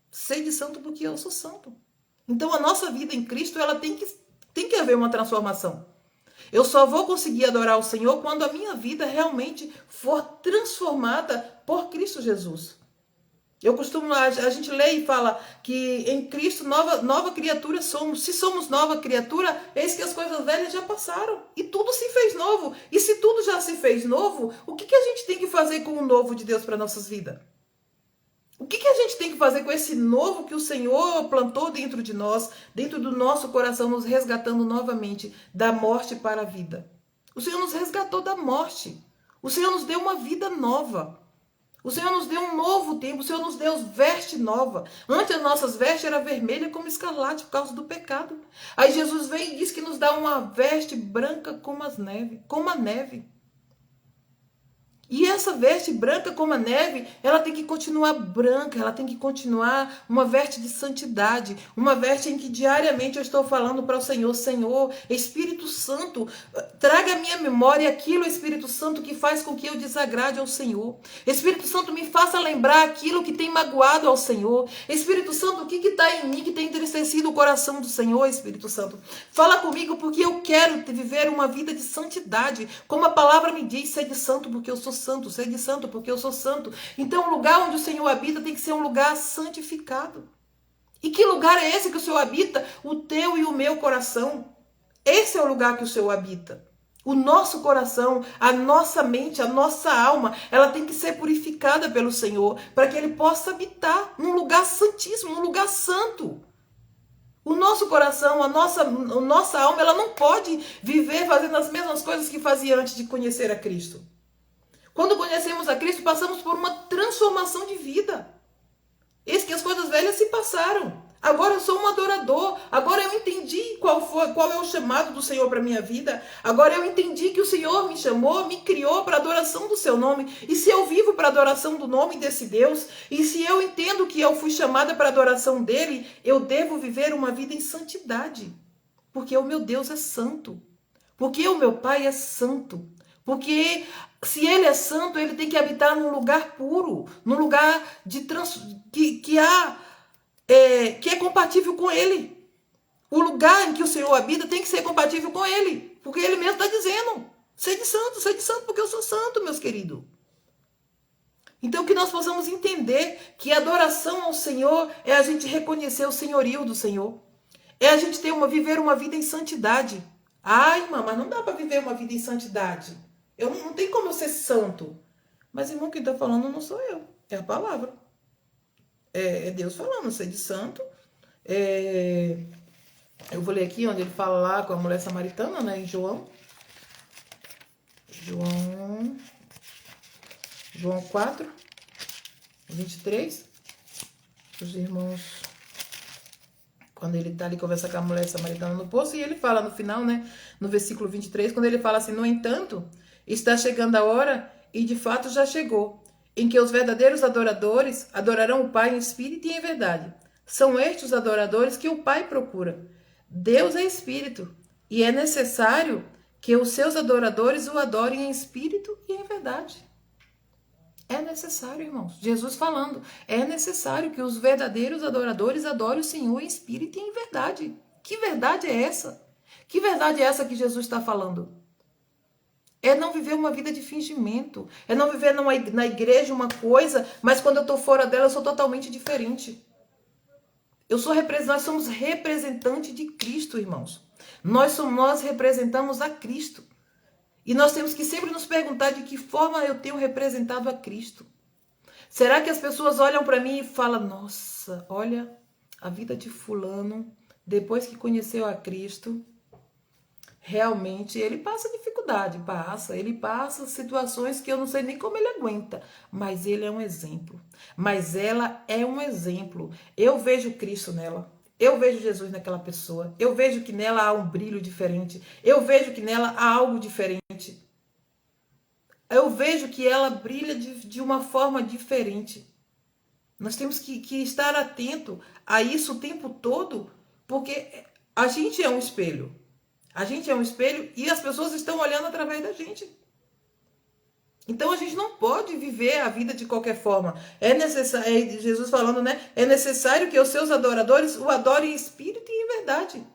A: Sede santo porque eu sou santo. Então a nossa vida em Cristo, ela tem que haver uma transformação. Eu só vou conseguir adorar o Senhor quando a minha vida realmente for transformada por Cristo Jesus. A gente lê e fala que em Cristo nova criatura somos. Se somos nova criatura, eis que as coisas velhas já passaram e tudo se fez novo. E se tudo já se fez novo, o que a gente tem que fazer com o novo de Deus para nossas vidas? O que a gente tem que fazer com esse novo que o Senhor plantou dentro de nós, dentro do nosso coração, nos resgatando novamente da morte para a vida? O Senhor nos resgatou da morte. O Senhor nos deu uma vida nova. O Senhor nos deu um novo tempo, o Senhor nos deu veste nova. Antes as nossas vestes eram vermelhas como escarlate por causa do pecado. Aí Jesus vem e diz que nos dá uma veste branca como a neve. E essa veste branca como a neve, ela tem que continuar branca, ela tem que continuar uma veste de santidade, uma veste em que diariamente eu estou falando para o Senhor, Senhor, Espírito Santo, traga à minha memória aquilo, Espírito Santo, que faz com que eu desagrade ao Senhor. Espírito Santo, me faça lembrar aquilo que tem magoado ao Senhor. Espírito Santo, o que está em mim que tem entristecido o coração do Senhor, Espírito Santo? Fala comigo porque eu quero viver uma vida de santidade, como a palavra me diz, sede santo porque eu sou santo, sede santo porque eu sou santo. Então o lugar onde o Senhor habita tem que ser um lugar santificado. E que lugar é esse que o Senhor habita? O teu e o meu coração. Esse é o lugar que o Senhor habita. O nosso coração, a nossa mente, a nossa alma, ela tem que ser purificada pelo Senhor, para que Ele possa habitar num lugar santíssimo, num lugar santo. O nosso coração, a nossa alma, ela não pode viver fazendo as mesmas coisas que fazia antes de conhecer a Cristo. Quando conhecemos a Cristo, passamos por uma transformação de vida. Eis que as coisas velhas se passaram. Agora eu sou um adorador. Agora eu entendi qual é o chamado do Senhor para a minha vida. Agora eu entendi que o Senhor me chamou, me criou para a adoração do seu nome. E se eu vivo para a adoração do nome desse Deus, e se eu entendo que eu fui chamada para a adoração dele, eu devo viver uma vida em santidade. Porque o meu Deus é santo. Porque o meu Pai é santo. Porque se ele é santo, ele tem que habitar num lugar puro, num lugar que é compatível com ele. O lugar em que o Senhor habita tem que ser compatível com ele, porque ele mesmo está dizendo, sede santo, porque eu sou santo, meus queridos. Então que nós possamos entender que a adoração ao Senhor é a gente reconhecer o senhorio do Senhor, é a gente viver uma vida em santidade. Ai, irmã, mas não dá para viver uma vida em santidade. Não tem como eu ser santo. Mas, irmão, quem está falando não sou eu. É a palavra. É Deus falando, sede santo. Eu vou ler aqui onde ele fala lá com a mulher samaritana, né? Em João 4, 23. Os irmãos, quando ele está ali conversando com a mulher samaritana no poço, e ele fala no final, né? No versículo 23, quando ele fala assim, no entanto, está chegando a hora, e de fato já chegou, em que os verdadeiros adoradores adorarão o Pai em espírito e em verdade. São estes os adoradores que o Pai procura. Deus é espírito, e é necessário que os seus adoradores o adorem em espírito e em verdade. É necessário, irmãos. Jesus falando, é necessário que os verdadeiros adoradores adorem o Senhor em espírito e em verdade. Que verdade é essa? Que verdade é essa que Jesus está falando? É não viver uma vida de fingimento. É não viver na igreja uma coisa, mas quando eu estou fora dela eu sou totalmente diferente. Nós somos representantes de Cristo, irmãos. Nós representamos a Cristo. E nós temos que sempre nos perguntar de que forma eu tenho representado a Cristo. Será que as pessoas olham para mim e falam, nossa, olha a vida de fulano, depois que conheceu a Cristo, realmente ele passa dificuldade, ele passa situações que eu não sei nem como ele aguenta, mas ele é um exemplo. Mas ela é um exemplo. Eu vejo Cristo nela. Eu vejo Jesus naquela pessoa. Eu vejo que nela há um brilho diferente. Eu vejo que nela há algo diferente. Eu vejo que ela brilha de uma forma diferente. Nós temos que estar atento a isso o tempo todo, porque a gente é um espelho. A gente é um espelho e as pessoas estão olhando através da gente. Então a gente não pode viver a vida de qualquer forma. É necessário, Jesus falando, né? É necessário que os seus adoradores o adorem em espírito e em verdade.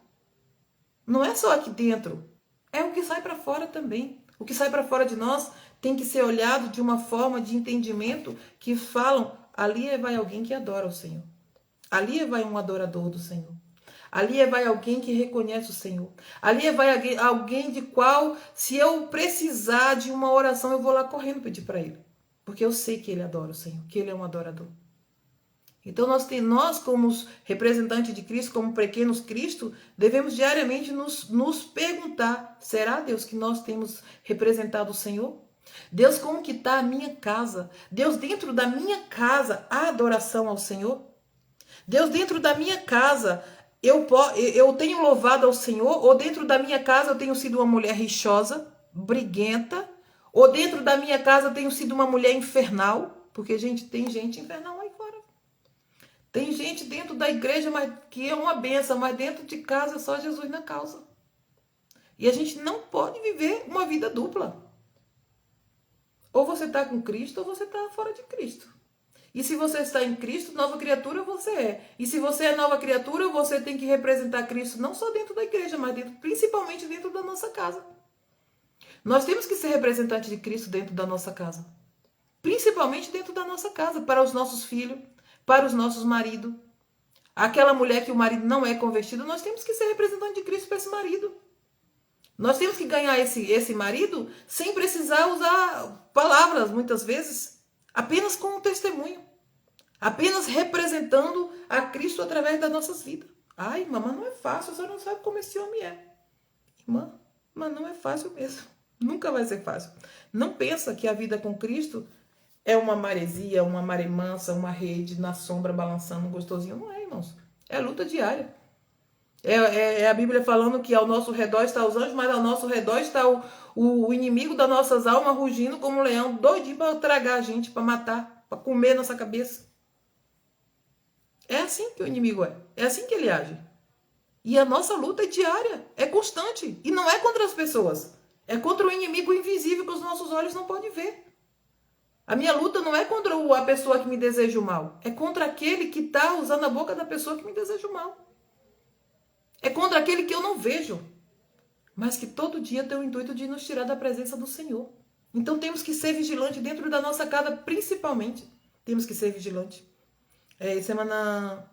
A: Não é só aqui dentro. É o que sai para fora também. O que sai para fora de nós tem que ser olhado de uma forma de entendimento que falam, ali vai alguém que adora o Senhor. Ali vai um adorador do Senhor. Ali vai alguém que reconhece o Senhor. Ali vai alguém de qual, se eu precisar de uma oração, eu vou lá correndo pedir para ele. Porque eu sei que ele adora o Senhor, que ele é um adorador. Então nós como representantes de Cristo, como pequenos Cristo, devemos diariamente nos perguntar, será, Deus, que nós temos representado o Senhor? Deus, como que está a minha casa? Deus, dentro da minha casa, há adoração ao Senhor? Deus, dentro da minha casa, eu tenho louvado ao Senhor? Ou dentro da minha casa eu tenho sido uma mulher rixosa, briguenta? Ou dentro da minha casa eu tenho sido uma mulher infernal? Porque, gente, tem gente infernal aí fora. Tem gente dentro da igreja que é uma benção, mas dentro de casa é só Jesus na causa. E a gente não pode viver uma vida dupla. Ou você está com Cristo ou você está fora de Cristo. E se você está em Cristo, nova criatura você é. E se você é nova criatura, você tem que representar Cristo não só dentro da igreja, mas principalmente dentro da nossa casa. Nós temos que ser representantes de Cristo dentro da nossa casa. Principalmente dentro da nossa casa, para os nossos filhos, para os nossos maridos. Aquela mulher que o marido não é convertido, nós temos que ser representante de Cristo para esse marido. Nós temos que ganhar esse marido sem precisar usar palavras, muitas vezes, apenas com um testemunho. Apenas representando a Cristo através das nossas vidas. Ai, irmã, mas não é fácil, você não sabe como esse homem é. Irmã, mas não é fácil mesmo. Nunca vai ser fácil. Não pensa que a vida com Cristo é uma maresia, uma maré mansa, uma rede na sombra balançando gostosinho. Não é, irmãos. É luta diária. É a Bíblia falando que ao nosso redor está os anjos, mas ao nosso redor está o inimigo das nossas almas rugindo como um leão, doidinho para tragar a gente, para matar, para comer nossa cabeça. É assim que o inimigo é. É assim que ele age. E a nossa luta é diária, é constante. E não é contra as pessoas. É contra o inimigo invisível que os nossos olhos não podem ver. A minha luta não é contra a pessoa que me deseja o mal. É contra aquele que está usando a boca da pessoa que me deseja o mal. É contra aquele que eu não vejo. Mas que todo dia tem o intuito de nos tirar da presença do Senhor. Então temos que ser vigilantes dentro da nossa casa, principalmente. Temos que ser vigilantes. Semana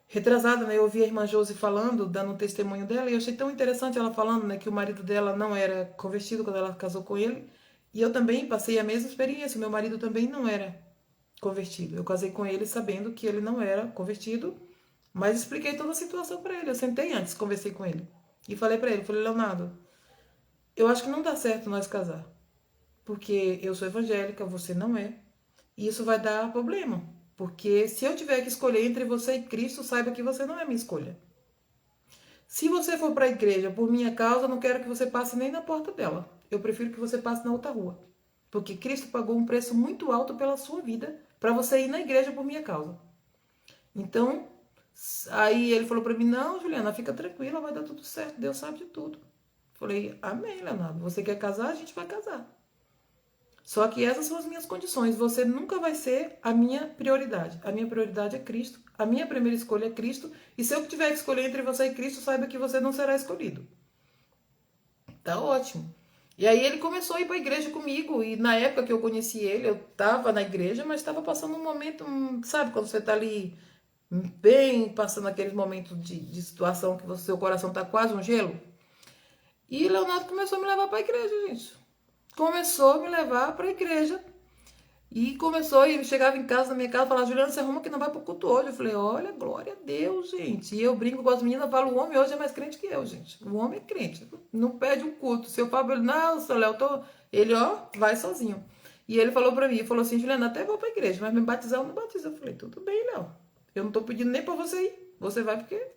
A: retrasada, né, eu ouvi a irmã Josi falando, dando um testemunho dela, e eu achei tão interessante ela falando, né, que o marido dela não era convertido quando ela casou com ele. E eu também passei a mesma experiência. Meu marido também não era convertido. Eu casei com ele sabendo que ele não era convertido, mas expliquei toda a situação para ele. Eu sentei antes, conversei com ele. E falei para ele, falei, Leonardo, eu acho que não dá certo nós casar. Porque eu sou evangélica, você não é. E isso vai dar problema. Porque se eu tiver que escolher entre você e Cristo, saiba que você não é minha escolha. Se você for para a igreja por minha causa, eu não quero que você passe nem na porta dela. Eu prefiro que você passe na outra rua. Porque Cristo pagou um preço muito alto pela sua vida para você ir na igreja por minha causa. Então, aí ele falou para mim, não, Juliana, fica tranquila, vai dar tudo certo, Deus sabe de tudo. Falei, amém, Leonardo, você quer casar, a gente vai casar. Só que essas são as minhas condições. Você nunca vai ser a minha prioridade. A minha prioridade é Cristo. A minha primeira escolha é Cristo. E se eu tiver que escolher entre você e Cristo, saiba que você não será escolhido. Tá ótimo. E aí ele começou a ir para a igreja comigo. E na época que eu conheci ele, eu estava na igreja, mas estava passando um momento, sabe, quando você está ali bem, passando aqueles momentos de situação que seu coração está quase um gelo. E Leonardo começou a me levar para a igreja, gente. Começou a me levar para a igreja. E começou, e ele chegava em casa, na minha casa, falava, Juliana, você arruma que não vai pro culto hoje. Eu falei, olha, glória a Deus, gente. E eu brinco com as meninas, eu falo, o homem hoje é mais crente que eu, gente. O homem é crente, não perde o culto. Se eu falo, ele, não, seu Léo, ele, ó, vai sozinho. E ele falou pra mim, falou assim, Juliana, até vou pra igreja, mas me batizar eu não batizo. Eu falei, tudo bem, Léo. Eu não tô pedindo nem pra você ir. Você vai porque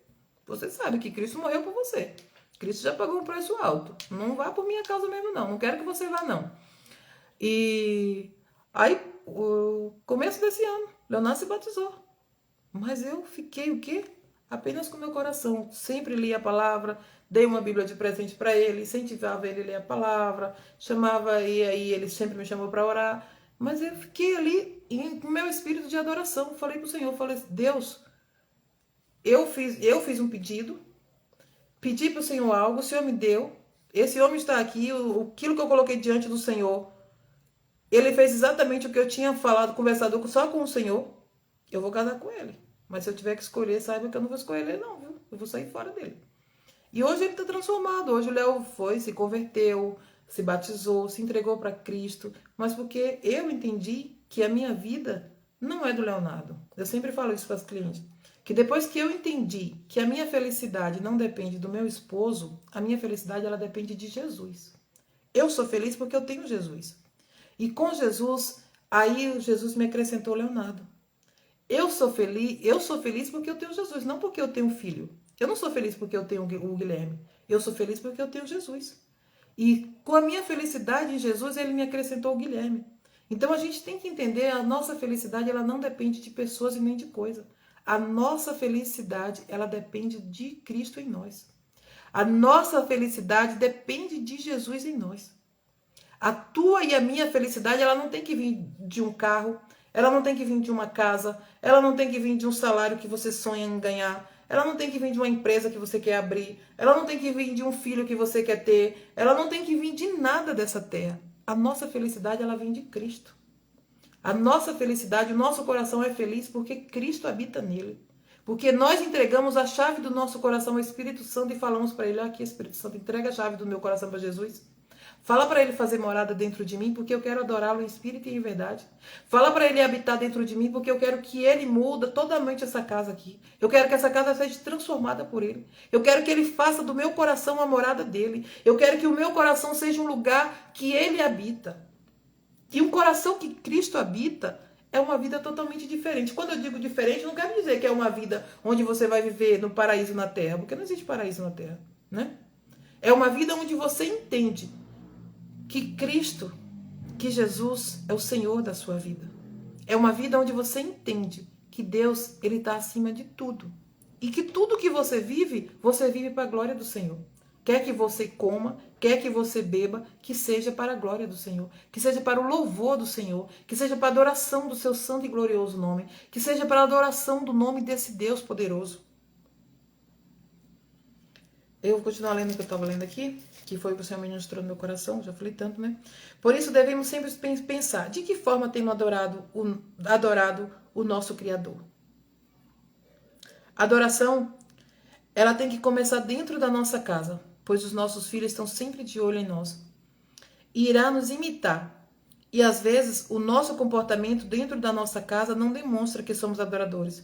A: você sabe que Cristo morreu por você. Cristo já pagou um preço alto. Não vá por minha causa mesmo, não. Não quero que você vá, não. E aí, o começo desse ano, Leonardo se batizou. Mas eu fiquei o quê? Apenas com meu coração. Sempre lia a palavra, dei uma Bíblia de presente para ele, incentivava ele a ler a palavra, chamava, e aí ele sempre me chamou para orar. Mas eu fiquei ali com meu espírito de adoração. Falei pro Senhor, falei, Deus, eu fiz um pedido, pedi pro Senhor algo, o Senhor me deu. Esse homem está aqui, aquilo que eu coloquei diante do Senhor, ele fez exatamente o que eu tinha falado, conversado só com o Senhor. Eu vou casar com ele. Mas se eu tiver que escolher, saiba que eu não vou escolher ele não, viu? Eu vou sair fora dele. E hoje ele está transformado. Hoje o Léo foi, se converteu, se batizou, se entregou para Cristo. Mas porque eu entendi que a minha vida não é do Leonardo. Eu sempre falo isso para as clientes. Que depois que eu entendi que a minha felicidade não depende do meu esposo, a minha felicidade ela depende de Jesus. Eu sou feliz porque eu tenho Jesus. E com Jesus, aí Jesus me acrescentou Leonardo. Eu sou feliz porque eu tenho Jesus, não porque eu tenho um filho. Eu não sou feliz porque eu tenho o Guilherme. Eu sou feliz porque eu tenho Jesus. E com a minha felicidade em Jesus, ele me acrescentou o Guilherme. Então a gente tem que entender, a nossa felicidade, ela não depende de pessoas e nem de coisa. A nossa felicidade, ela depende de Cristo em nós. A nossa felicidade depende de Jesus em nós. A tua e a minha felicidade, ela não tem que vir de um carro, ela não tem que vir de uma casa, ela não tem que vir de um salário que você sonha em ganhar, ela não tem que vir de uma empresa que você quer abrir, ela não tem que vir de um filho que você quer ter, ela não tem que vir de nada dessa terra. A nossa felicidade, ela vem de Cristo. A nossa felicidade, o nosso coração é feliz porque Cristo habita nele. Porque nós entregamos a chave do nosso coração ao Espírito Santo e falamos para ele, aqui Espírito Santo, entrega a chave do meu coração para Jesus. Fala para ele fazer morada dentro de mim, porque eu quero adorá-lo em espírito e em verdade. Fala para ele habitar dentro de mim, porque eu quero que ele muda totalmente essa casa aqui. Eu quero que essa casa seja transformada por ele. Eu quero que ele faça do meu coração a morada dele. Eu quero que o meu coração seja um lugar que ele habita. E um coração que Cristo habita é uma vida totalmente diferente. Quando eu digo diferente, não quero dizer que é uma vida onde você vai viver no paraíso na terra, porque não existe paraíso na terra, né? É uma vida onde você entende que Cristo, que Jesus é o Senhor da sua vida. É uma vida onde você entende que Deus, ele está acima de tudo. E que tudo que você vive para a glória do Senhor. Quer que você coma, quer que você beba, que seja para a glória do Senhor. Que seja para o louvor do Senhor. Que seja para a adoração do seu santo e glorioso nome. Que seja para a adoração do nome desse Deus poderoso. Eu vou continuar lendo o que eu estava lendo aqui, que foi o que o Senhor ministrou no meu coração, já falei tanto, né? Por isso devemos sempre pensar, de que forma temos adorado o nosso Criador? A adoração, ela tem que começar dentro da nossa casa, pois os nossos filhos estão sempre de olho em nós. E irá nos imitar. E às vezes o nosso comportamento dentro da nossa casa não demonstra que somos adoradores.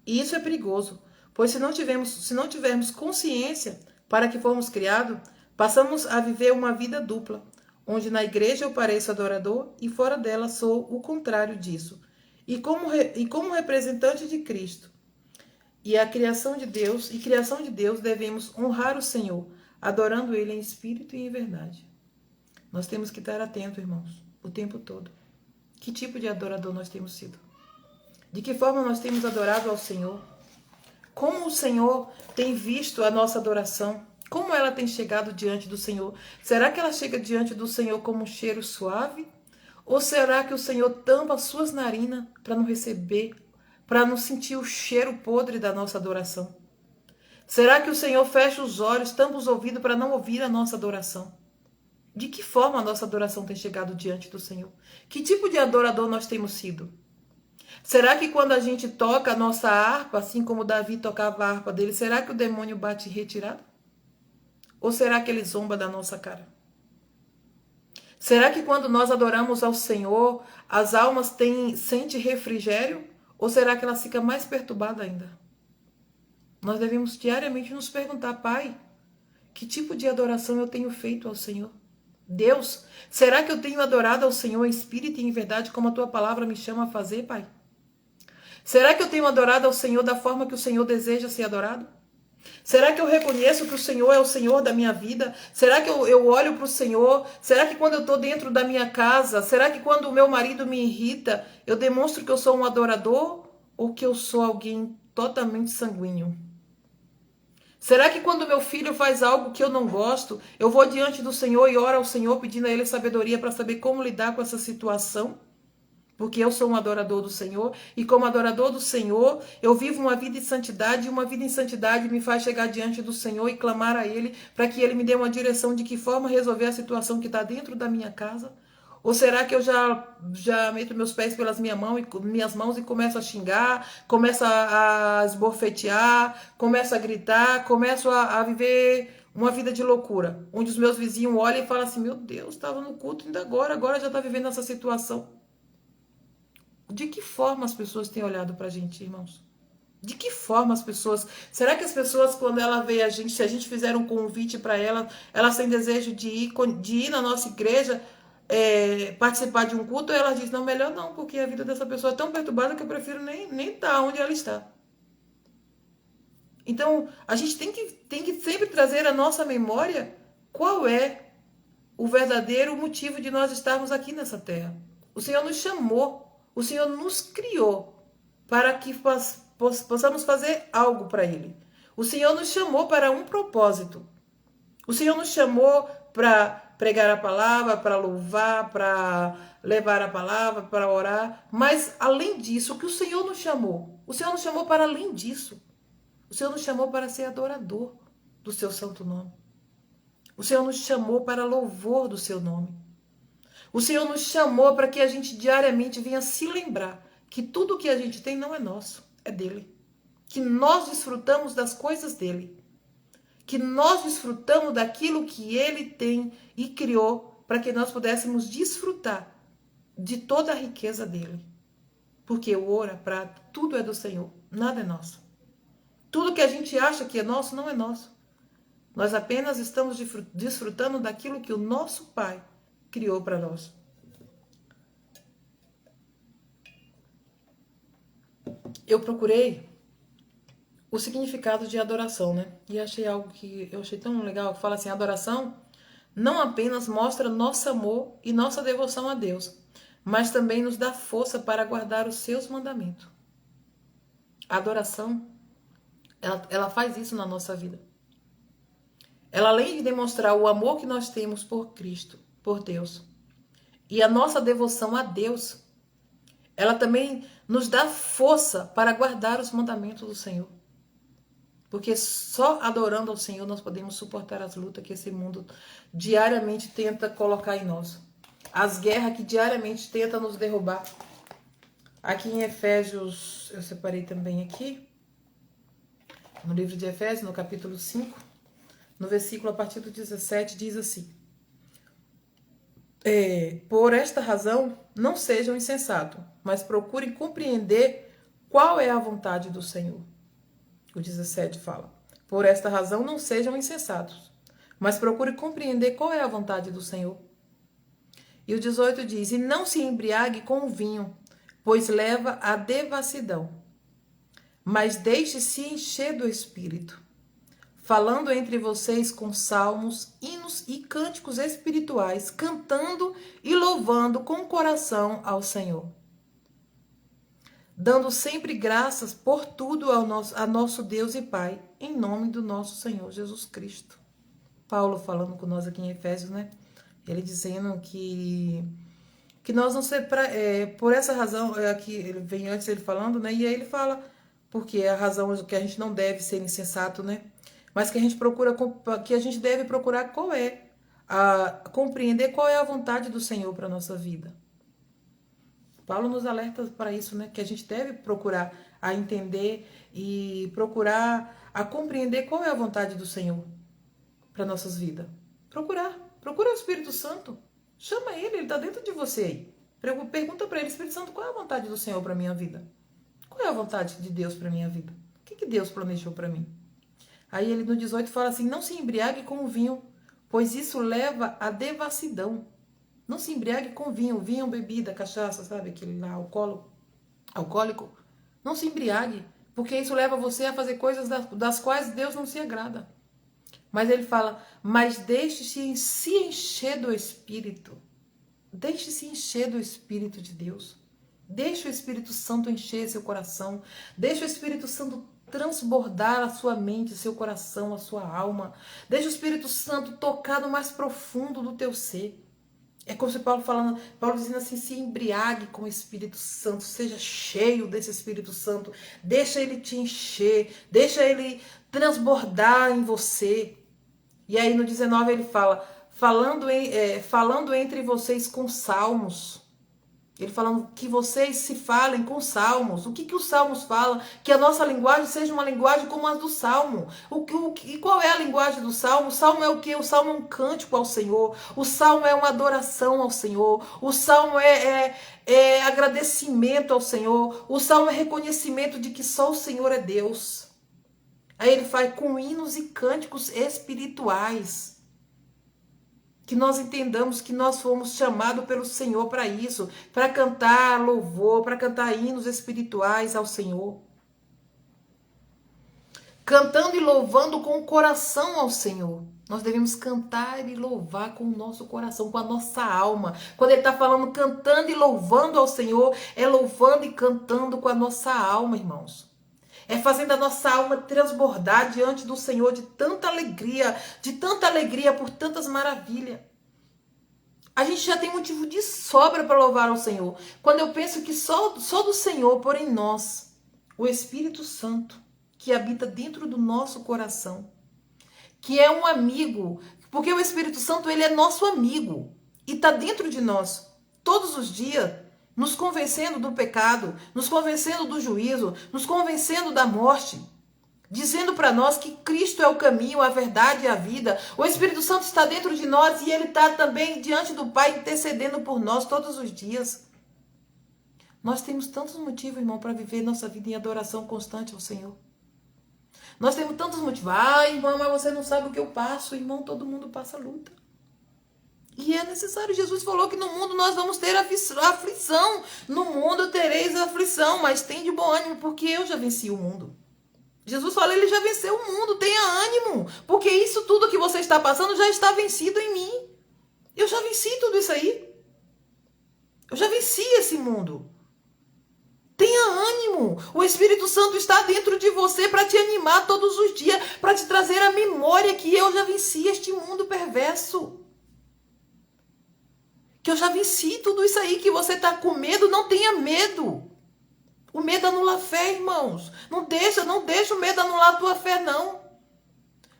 A: E isso é perigoso, pois se não tivermos consciência para que fomos criados, passamos a viver uma vida dupla, onde na igreja eu pareço adorador e fora dela sou o contrário disso. E como representante de Cristo e criação de Deus, devemos honrar o Senhor, adorando Ele em espírito e em verdade. Nós temos que estar atentos, irmãos, o tempo todo. Que tipo de adorador nós temos sido? De que forma nós temos adorado ao Senhor? Como o Senhor tem visto a nossa adoração? Como ela tem chegado diante do Senhor? Será que ela chega diante do Senhor como um cheiro suave? Ou será que o Senhor tampa as suas narinas para não receber, para não sentir o cheiro podre da nossa adoração? Será que o Senhor fecha os olhos, tampa os ouvidos para não ouvir a nossa adoração? De que forma a nossa adoração tem chegado diante do Senhor? Que tipo de adorador nós temos sido? Será que quando a gente toca a nossa harpa, assim como Davi tocava a harpa dele, será que o demônio bate retirado? Ou será que ele zomba da nossa cara? Será que quando nós adoramos ao Senhor, as almas sentem refrigério? Ou será que ela fica mais perturbada ainda? Nós devemos diariamente nos perguntar, Pai, que tipo de adoração eu tenho feito ao Senhor? Deus, será que eu tenho adorado ao Senhor em espírito e em verdade, como a tua palavra me chama a fazer, Pai? Será que eu tenho adorado ao Senhor da forma que o Senhor deseja ser adorado? Será que eu reconheço que o Senhor é o Senhor da minha vida? Será que eu olho para o Senhor? Será que quando eu estou dentro da minha casa, será que quando o meu marido me irrita, eu demonstro que eu sou um adorador ou que eu sou alguém totalmente sanguíneo? Será que quando meu filho faz algo que eu não gosto, eu vou diante do Senhor e oro ao Senhor pedindo a Ele sabedoria para saber como lidar com essa situação? Porque eu sou um adorador do Senhor, e como adorador do Senhor, eu vivo uma vida em santidade, e uma vida em santidade me faz chegar diante do Senhor e clamar a Ele, para que Ele me dê uma direção de que forma resolver a situação que está dentro da minha casa. Ou será que eu já meto meus pés pelas minhas mãos e começo a xingar, começo a esbofetear, começo a gritar, começo a viver uma vida de loucura, onde os meus vizinhos olham e falam assim, meu Deus, estava no culto ainda agora já está vivendo essa situação. De que forma as pessoas têm olhado para a gente, irmãos? De que forma as pessoas... Será que as pessoas, quando ela vê a gente, se a gente fizer um convite para ela, elas têm desejo de ir na nossa igreja, participar de um culto, ou ela diz, não, melhor não, porque a vida dessa pessoa é tão perturbada que eu prefiro nem estar onde ela está. Então, a gente tem que sempre trazer à nossa memória qual é o verdadeiro motivo de nós estarmos aqui nessa terra. O Senhor nos chamou, o Senhor nos criou para que possamos fazer algo para Ele. O Senhor nos chamou para um propósito. O Senhor nos chamou para pregar a palavra, para louvar, para levar a palavra, para orar. Mas, além disso, o que o Senhor nos chamou? O Senhor nos chamou para além disso. O Senhor nos chamou para ser adorador do seu santo nome. O Senhor nos chamou para louvor do seu nome. O Senhor nos chamou para que a gente diariamente venha se lembrar que tudo que a gente tem não é nosso, é dele. Que nós desfrutamos das coisas dele. Que nós desfrutamos daquilo que ele tem e criou para que nós pudéssemos desfrutar de toda a riqueza dele. Porque o ouro, a prata, tudo é do Senhor, nada é nosso. Tudo que a gente acha que é nosso não é nosso. Nós apenas estamos desfrutando daquilo que o nosso Pai criou para nós. Eu procurei o significado de adoração, né? E achei algo que eu achei tão legal, que fala assim, adoração não apenas mostra nosso amor e nossa devoção a Deus, mas também nos dá força para guardar os seus mandamentos. A adoração, ela faz isso na nossa vida. Ela, além de demonstrar o amor que nós temos por Cristo, por Deus, e a nossa devoção a Deus, ela também nos dá força para guardar os mandamentos do Senhor. Porque só adorando ao Senhor nós podemos suportar as lutas que esse mundo diariamente tenta colocar em nós. As guerras que diariamente tentam nos derrubar. Aqui em Efésios, eu separei também aqui, no livro de Efésios, no capítulo 5, no versículo a partir do 17, diz assim: por esta razão, não sejam insensatos, mas procurem compreender qual é a vontade do Senhor. O 17 fala: por esta razão, não sejam insensatos, mas procurem compreender qual é a vontade do Senhor. E o 18 diz: e não se embriague com o vinho, pois leva à devassidão, mas deixe-se encher do Espírito, falando entre vocês com salmos, hinos e cânticos espirituais, cantando e louvando com o coração ao Senhor, dando sempre graças por tudo a nosso Deus e Pai, em nome do nosso Senhor Jesus Cristo. Paulo falando com nós aqui em Efésios, né? Ele dizendo que nós não ser por essa razão, aqui ele vem antes ele falando, né? E aí ele fala porque a razão que a gente não deve ser insensato, né? Mas que a gente deve procurar compreender qual é a vontade do Senhor para a nossa vida. Paulo nos alerta para isso, né? Que a gente deve procurar a entender e procurar a compreender qual é a vontade do Senhor para nossas vidas. Procura o Espírito Santo. Chama ele está dentro de você aí. Pergunta para ele: Espírito Santo, qual é a vontade do Senhor para minha vida? Qual é a vontade de Deus para minha vida? O que Deus planejou para mim? Aí ele no 18 fala assim: não se embriague com o vinho, pois isso leva à devassidão. Não se embriague com vinho, bebida, cachaça, sabe? Aquele lá, alcoólico. Não se embriague, porque isso leva você a fazer coisas das quais Deus não se agrada. Mas ele fala: mas deixe-se se encher do Espírito. Deixe-se encher do Espírito de Deus. Deixe o Espírito Santo encher seu coração. Deixe o Espírito Santo transbordar a sua mente, seu coração, a sua alma. Deixe o Espírito Santo tocar no mais profundo do teu ser. É como se Paulo dizendo assim: se embriague com o Espírito Santo, seja cheio desse Espírito Santo, deixa ele te encher, deixa ele transbordar em você. E aí no 19 ele fala: falando entre vocês com salmos. Ele falando que vocês se falem com salmos. O que os salmos falam? Que a nossa linguagem seja uma linguagem como a do salmo. E qual é a linguagem do salmo? O salmo é o quê? O salmo é um cântico ao Senhor. O salmo é uma adoração ao Senhor. O salmo é agradecimento ao Senhor. O salmo é reconhecimento de que só o Senhor é Deus. Aí ele faz com hinos e cânticos espirituais. Que nós entendamos que nós fomos chamados pelo Senhor para isso, para cantar louvor, para cantar hinos espirituais ao Senhor. Cantando e louvando com o coração ao Senhor. Nós devemos cantar e louvar com o nosso coração, com a nossa alma. Quando ele está falando cantando e louvando ao Senhor, é louvando e cantando com a nossa alma, irmãos. É fazendo a nossa alma transbordar diante do Senhor de tanta alegria por tantas maravilhas. A gente já tem motivo de sobra para louvar ao Senhor. Quando eu penso que só do Senhor, por em nós, o Espírito Santo, que habita dentro do nosso coração, que é um amigo, porque o Espírito Santo, ele é nosso amigo e está dentro de nós todos os dias, nos convencendo do pecado, nos convencendo do juízo, nos convencendo da morte, dizendo para nós que Cristo é o caminho, a verdade e a vida. O Espírito Santo está dentro de nós e ele está também diante do Pai intercedendo por nós todos os dias. Nós temos tantos motivos, irmão, para viver nossa vida em adoração constante ao Senhor. Nós temos tantos motivos. Ah, irmão, mas você não sabe o que eu passo. Irmão, todo mundo passa luta. E é necessário. Jesus falou que no mundo nós vamos ter aflição. No mundo tereis aflição, mas tem de bom ânimo, porque eu já venci o mundo. Jesus falou, ele já venceu o mundo, tenha ânimo, porque isso tudo que você está passando já está vencido em mim. Eu já venci tudo isso aí. Eu já venci esse mundo. Tenha ânimo. O Espírito Santo está dentro de você para te animar todos os dias, para te trazer a memória que eu já venci este mundo perverso. Que eu já venci tudo isso aí, que você está com medo, não tenha medo. O medo anula a fé, irmãos. Não deixa o medo anular a tua fé, não.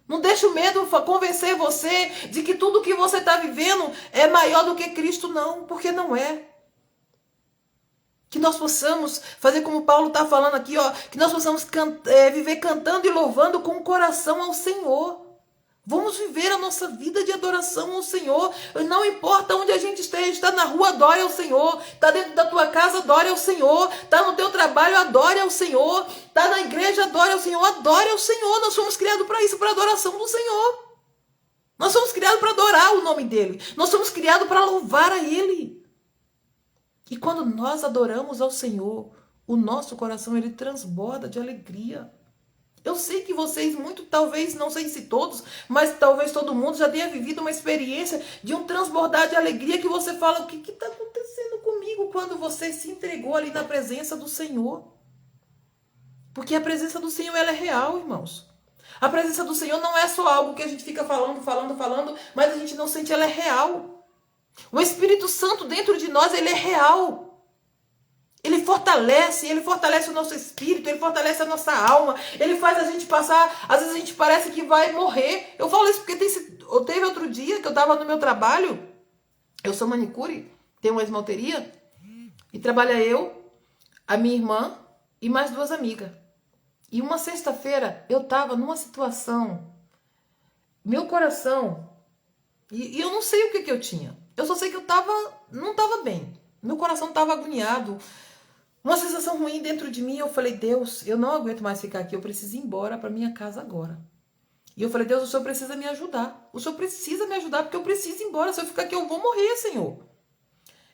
A: Não deixa o medo convencer você de que tudo que você está vivendo é maior do que Cristo, não. Porque não é. Que nós possamos fazer como Paulo está falando aqui, ó, que nós possamos viver cantando e louvando com o coração ao Senhor. Vamos viver a nossa vida de adoração ao Senhor. Não importa onde a gente esteja, está na rua, adore ao Senhor. Está dentro da tua casa, adore ao Senhor. Está no teu trabalho, adore ao Senhor. Está na igreja, adore ao Senhor. Adore ao Senhor. Nós fomos criados para isso, para a adoração do Senhor. Nós somos criados para adorar o nome dEle. Nós somos criados para louvar a Ele. E quando nós adoramos ao Senhor, o nosso coração, ele transborda de alegria. Eu sei que vocês, talvez, não sei se todos, mas talvez todo mundo já tenha vivido uma experiência de um transbordar de alegria que você fala, o que está acontecendo comigo quando você se entregou ali na presença do Senhor? Porque a presença do Senhor, ela é real, irmãos. A presença do Senhor não é só algo que a gente fica falando, mas a gente não sente, ela é real. O Espírito Santo dentro de nós, ele é real. Ele fortalece o nosso espírito, ele fortalece a nossa alma, ele faz a gente passar, às vezes a gente parece que vai morrer. Eu falo isso porque teve outro dia que eu estava no meu trabalho, eu sou manicure, tenho uma esmalteria, e trabalha eu, a minha irmã e mais 2 amigas. E uma sexta-feira eu estava numa situação, meu coração, e eu não sei o que eu tinha, eu só sei que não estava bem, meu coração estava agoniado, uma sensação ruim dentro de mim. Eu falei, Deus, eu não aguento mais ficar aqui, eu preciso ir embora para minha casa agora. E eu falei, Deus, o Senhor precisa me ajudar. O Senhor precisa me ajudar, porque eu preciso ir embora. Se eu ficar aqui, eu vou morrer, Senhor.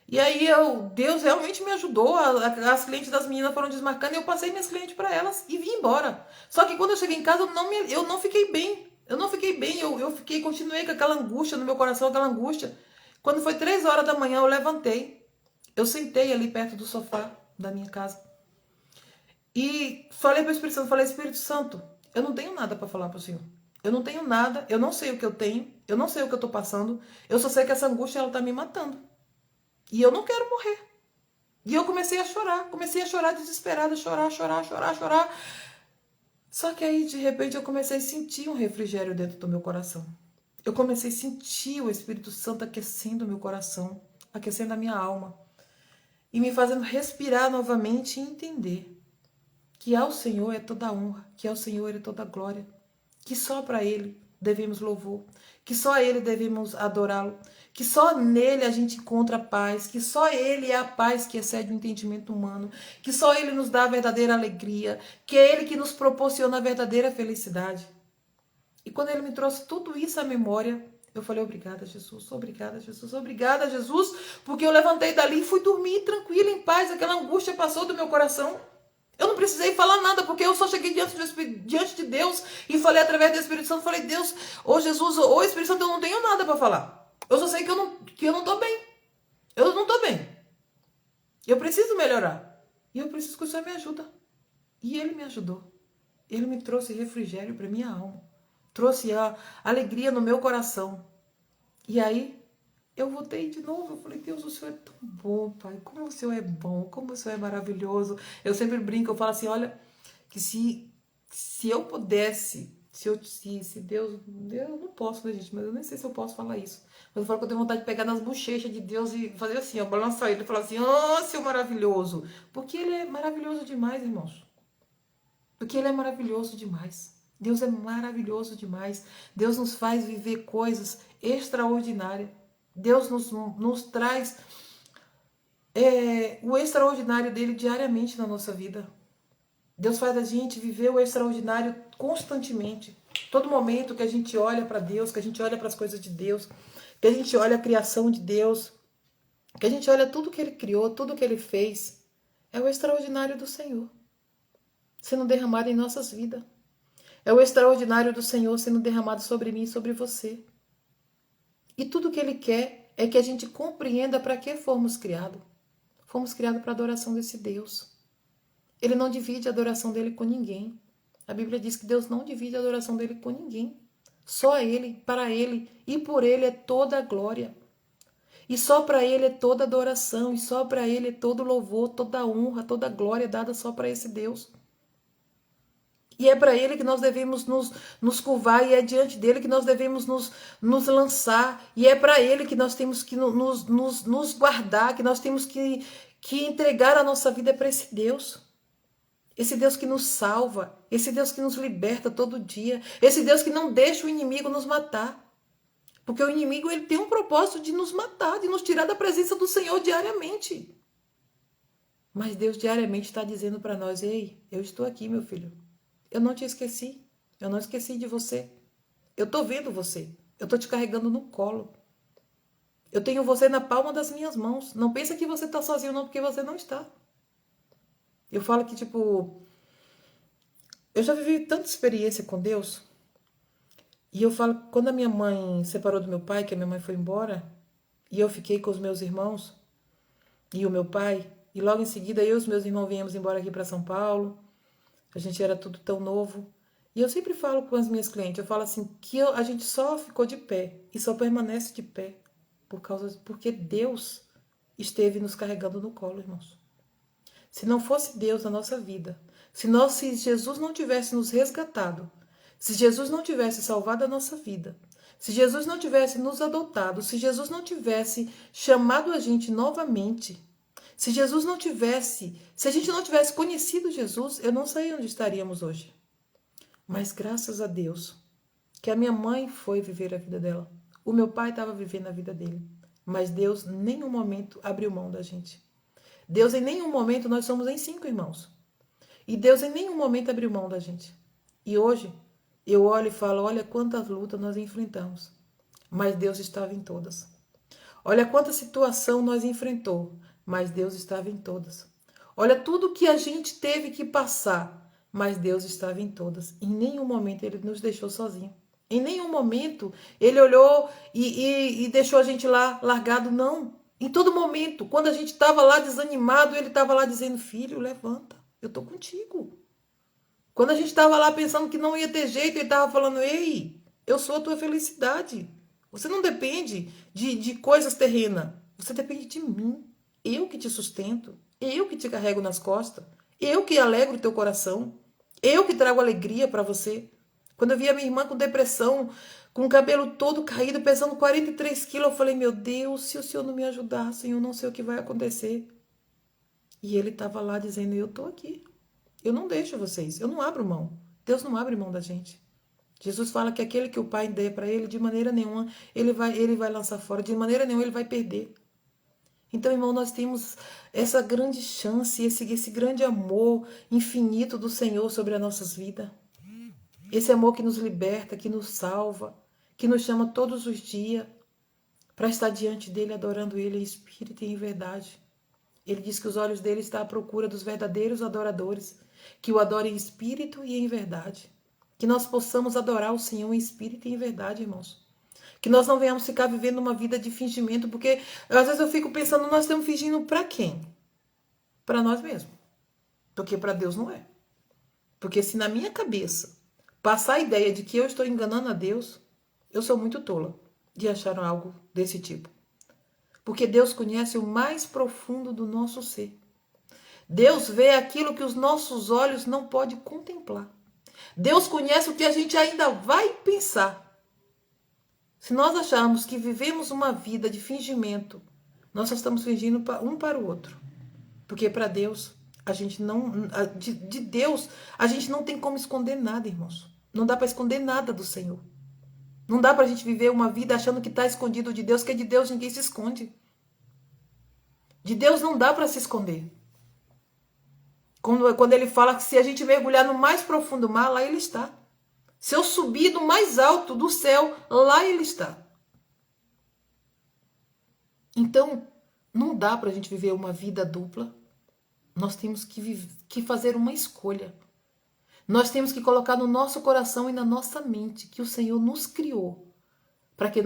A: E aí, Deus realmente me ajudou. As clientes das meninas foram desmarcando e eu passei minhas clientes para elas e vim embora. Só que quando eu cheguei em casa, eu não fiquei bem. Continuei com aquela angústia no meu coração, aquela angústia. Quando foi 3 horas da manhã, eu levantei. Eu sentei ali perto do sofá da minha casa. E falei para o Espírito Santo, Espírito Santo, eu não tenho nada para falar para o Senhor. Eu não tenho nada, eu não sei o que eu tenho, eu não sei o que eu estou passando, eu só sei que essa angústia, ela está me matando. E eu não quero morrer. E eu comecei a chorar desesperada, chorar. Só que aí, de repente, eu comecei a sentir um refrigério dentro do meu coração. Eu comecei a sentir o Espírito Santo aquecendo o meu coração, aquecendo a minha alma. e me fazendo respirar novamente e entender que ao Senhor é toda honra, que ao Senhor é toda glória, que só para Ele devemos louvor, que só a Ele devemos adorá-lo, que só nele a gente encontra paz, que só Ele é a paz que excede o entendimento humano, que só Ele nos dá a verdadeira alegria, que é Ele que nos proporciona a verdadeira felicidade. E quando Ele me trouxe tudo isso à memória, eu falei, obrigada, Jesus, obrigada, Jesus, obrigada, Jesus, porque eu levantei dali e fui dormir tranquila, em paz, aquela angústia passou do meu coração. Eu não precisei falar nada, porque eu só cheguei diante de Deus e falei através do Espírito Santo, falei, Deus, ô Jesus, ô Espírito Santo, eu não tenho nada para falar. Eu só sei que eu não tô bem. Eu não tô bem. Eu preciso melhorar. E eu preciso que o Senhor me ajude. E Ele me ajudou. Ele me trouxe refrigério para minha alma. Trouxe a alegria no meu coração. E aí, eu voltei de novo, eu falei, Deus, o Senhor é tão bom, Pai, como o Senhor é bom, como o Senhor é maravilhoso. Eu sempre brinco, eu falo assim, olha, que se eu pudesse, se Deus, eu não posso, né, gente, mas eu nem sei se eu posso falar isso. Mas eu falo que eu tenho vontade de pegar nas bochechas de Deus e fazer assim, ó, balançar ele e falar assim, oh, Senhor maravilhoso. Porque Ele é maravilhoso demais, irmãos. Porque Ele é maravilhoso demais. Deus é maravilhoso demais. Deus nos faz viver coisas extraordinárias. Deus nos traz o extraordinário dele diariamente na nossa vida. Deus faz a gente viver o extraordinário constantemente. Todo momento que a gente olha para Deus, que a gente olha para as coisas de Deus, que a gente olha a criação de Deus, que a gente olha tudo que Ele criou, tudo que Ele fez, é o extraordinário do Senhor sendo derramado em nossas vidas. É o extraordinário do Senhor sendo derramado sobre mim e sobre você. E tudo que Ele quer é que a gente compreenda para que fomos criados. Fomos criados para a adoração desse Deus. Ele não divide a adoração dele com ninguém. A Bíblia diz que Deus não divide a adoração dele com ninguém. Só Ele, para Ele e por Ele é toda a glória. E só para Ele é toda a adoração. E só para Ele é todo louvor, toda a honra, toda a glória dada só para esse Deus. E é para Ele que nós devemos nos curvar, e é diante dele que nós devemos nos lançar, e é para Ele que nós temos que nos guardar, que nós temos que entregar a nossa vida para esse Deus que nos salva, esse Deus que nos liberta todo dia, esse Deus que não deixa o inimigo nos matar, porque o inimigo ele tem um propósito de nos matar, de nos tirar da presença do Senhor diariamente. Mas Deus diariamente está dizendo para nós, ei, eu estou aqui, meu filho. Eu não te esqueci. Eu não esqueci de você. Eu estou vendo você. Eu estou te carregando no colo. Eu tenho você na palma das minhas mãos. Não pensa que você está sozinho, não, porque você não está. Eu falo que, eu já vivi tanta experiência com Deus. E eu falo, quando a minha mãe separou do meu pai, que a minha mãe foi embora, e eu fiquei com os meus irmãos, e o meu pai, e logo em seguida eu e os meus irmãos viemos embora aqui para São Paulo. A gente era tudo tão novo. E eu sempre falo com as minhas clientes, eu falo assim, que a gente só ficou de pé e só permanece de pé porque Deus esteve nos carregando no colo, irmãos. Se não fosse Deus na nossa vida, se Jesus não tivesse nos resgatado, se Jesus não tivesse salvado a nossa vida, se Jesus não tivesse nos adotado, se Jesus não tivesse chamado a gente novamente, se a gente não tivesse conhecido Jesus, eu não sei onde estaríamos hoje. Mas graças a Deus, que a minha mãe foi viver a vida dela. O meu pai estava vivendo a vida dele. Mas Deus, em nenhum momento, abriu mão da gente. Deus, em nenhum momento, nós somos em 5 irmãos. E Deus, em nenhum momento, abriu mão da gente. E hoje, eu olho e falo, olha quantas lutas nós enfrentamos. Mas Deus estava em todas. Olha quanta situação nós enfrentou, mas Deus estava em todas. Olha tudo que a gente teve que passar, mas Deus estava em todas. Em nenhum momento Ele nos deixou sozinhos. Em nenhum momento Ele olhou e deixou a gente lá largado, não. Em todo momento, quando a gente estava lá desanimado, Ele estava lá dizendo, filho, levanta, eu estou contigo. Quando a gente estava lá pensando que não ia ter jeito, Ele estava falando, ei, eu sou a tua felicidade. Você não depende de coisas terrenas. Você depende de mim. Eu que te sustento. Eu que te carrego nas costas. Eu que alegro o teu coração. Eu que trago alegria para você. Quando eu vi a minha irmã com depressão, com o cabelo todo caído, pesando 43 quilos, eu falei, meu Deus, se o Senhor não me ajudar, Senhor, eu não sei o que vai acontecer. E ele estava lá dizendo, eu estou aqui. Eu não deixo vocês, eu não abro mão. Deus não abre mão da gente. Jesus fala que aquele que o Pai der para ele, de maneira nenhuma, ele vai lançar fora, de maneira nenhuma ele vai perder. Então, irmão, nós temos essa grande chance, esse grande amor infinito do Senhor sobre as nossas vidas. Esse amor que nos liberta, que nos salva, que nos chama todos os dias para estar diante dele, adorando ele em espírito e em verdade. Ele diz que os olhos dele estão à procura dos verdadeiros adoradores, que o adorem em espírito e em verdade. Que nós possamos adorar o Senhor em espírito e em verdade, irmãos. Que nós não venhamos ficar vivendo uma vida de fingimento, porque às vezes eu fico pensando, nós estamos fingindo para quem? Para nós mesmos. Porque para Deus não é. Porque se na minha cabeça passar a ideia de que eu estou enganando a Deus, eu sou muito tola de achar algo desse tipo. Porque Deus conhece o mais profundo do nosso ser. Deus vê aquilo que os nossos olhos não podem contemplar. Deus conhece o que a gente ainda vai pensar. Se nós acharmos que vivemos uma vida de fingimento, nós só estamos fingindo um para o outro. Porque para Deus, a gente não. De Deus, a gente não tem como esconder nada, irmãos. Não dá para esconder nada do Senhor. Não dá para a gente viver uma vida achando que está escondido de Deus, que de Deus ninguém se esconde. De Deus não dá para se esconder. Quando ele fala que se a gente mergulhar no mais profundo mar, lá ele está. Se eu subir do mais alto do céu, lá ele está. Então, não dá para a gente viver uma vida dupla. Nós temos que fazer uma escolha. Nós temos que colocar no nosso coração e na nossa mente que o Senhor nos criou para que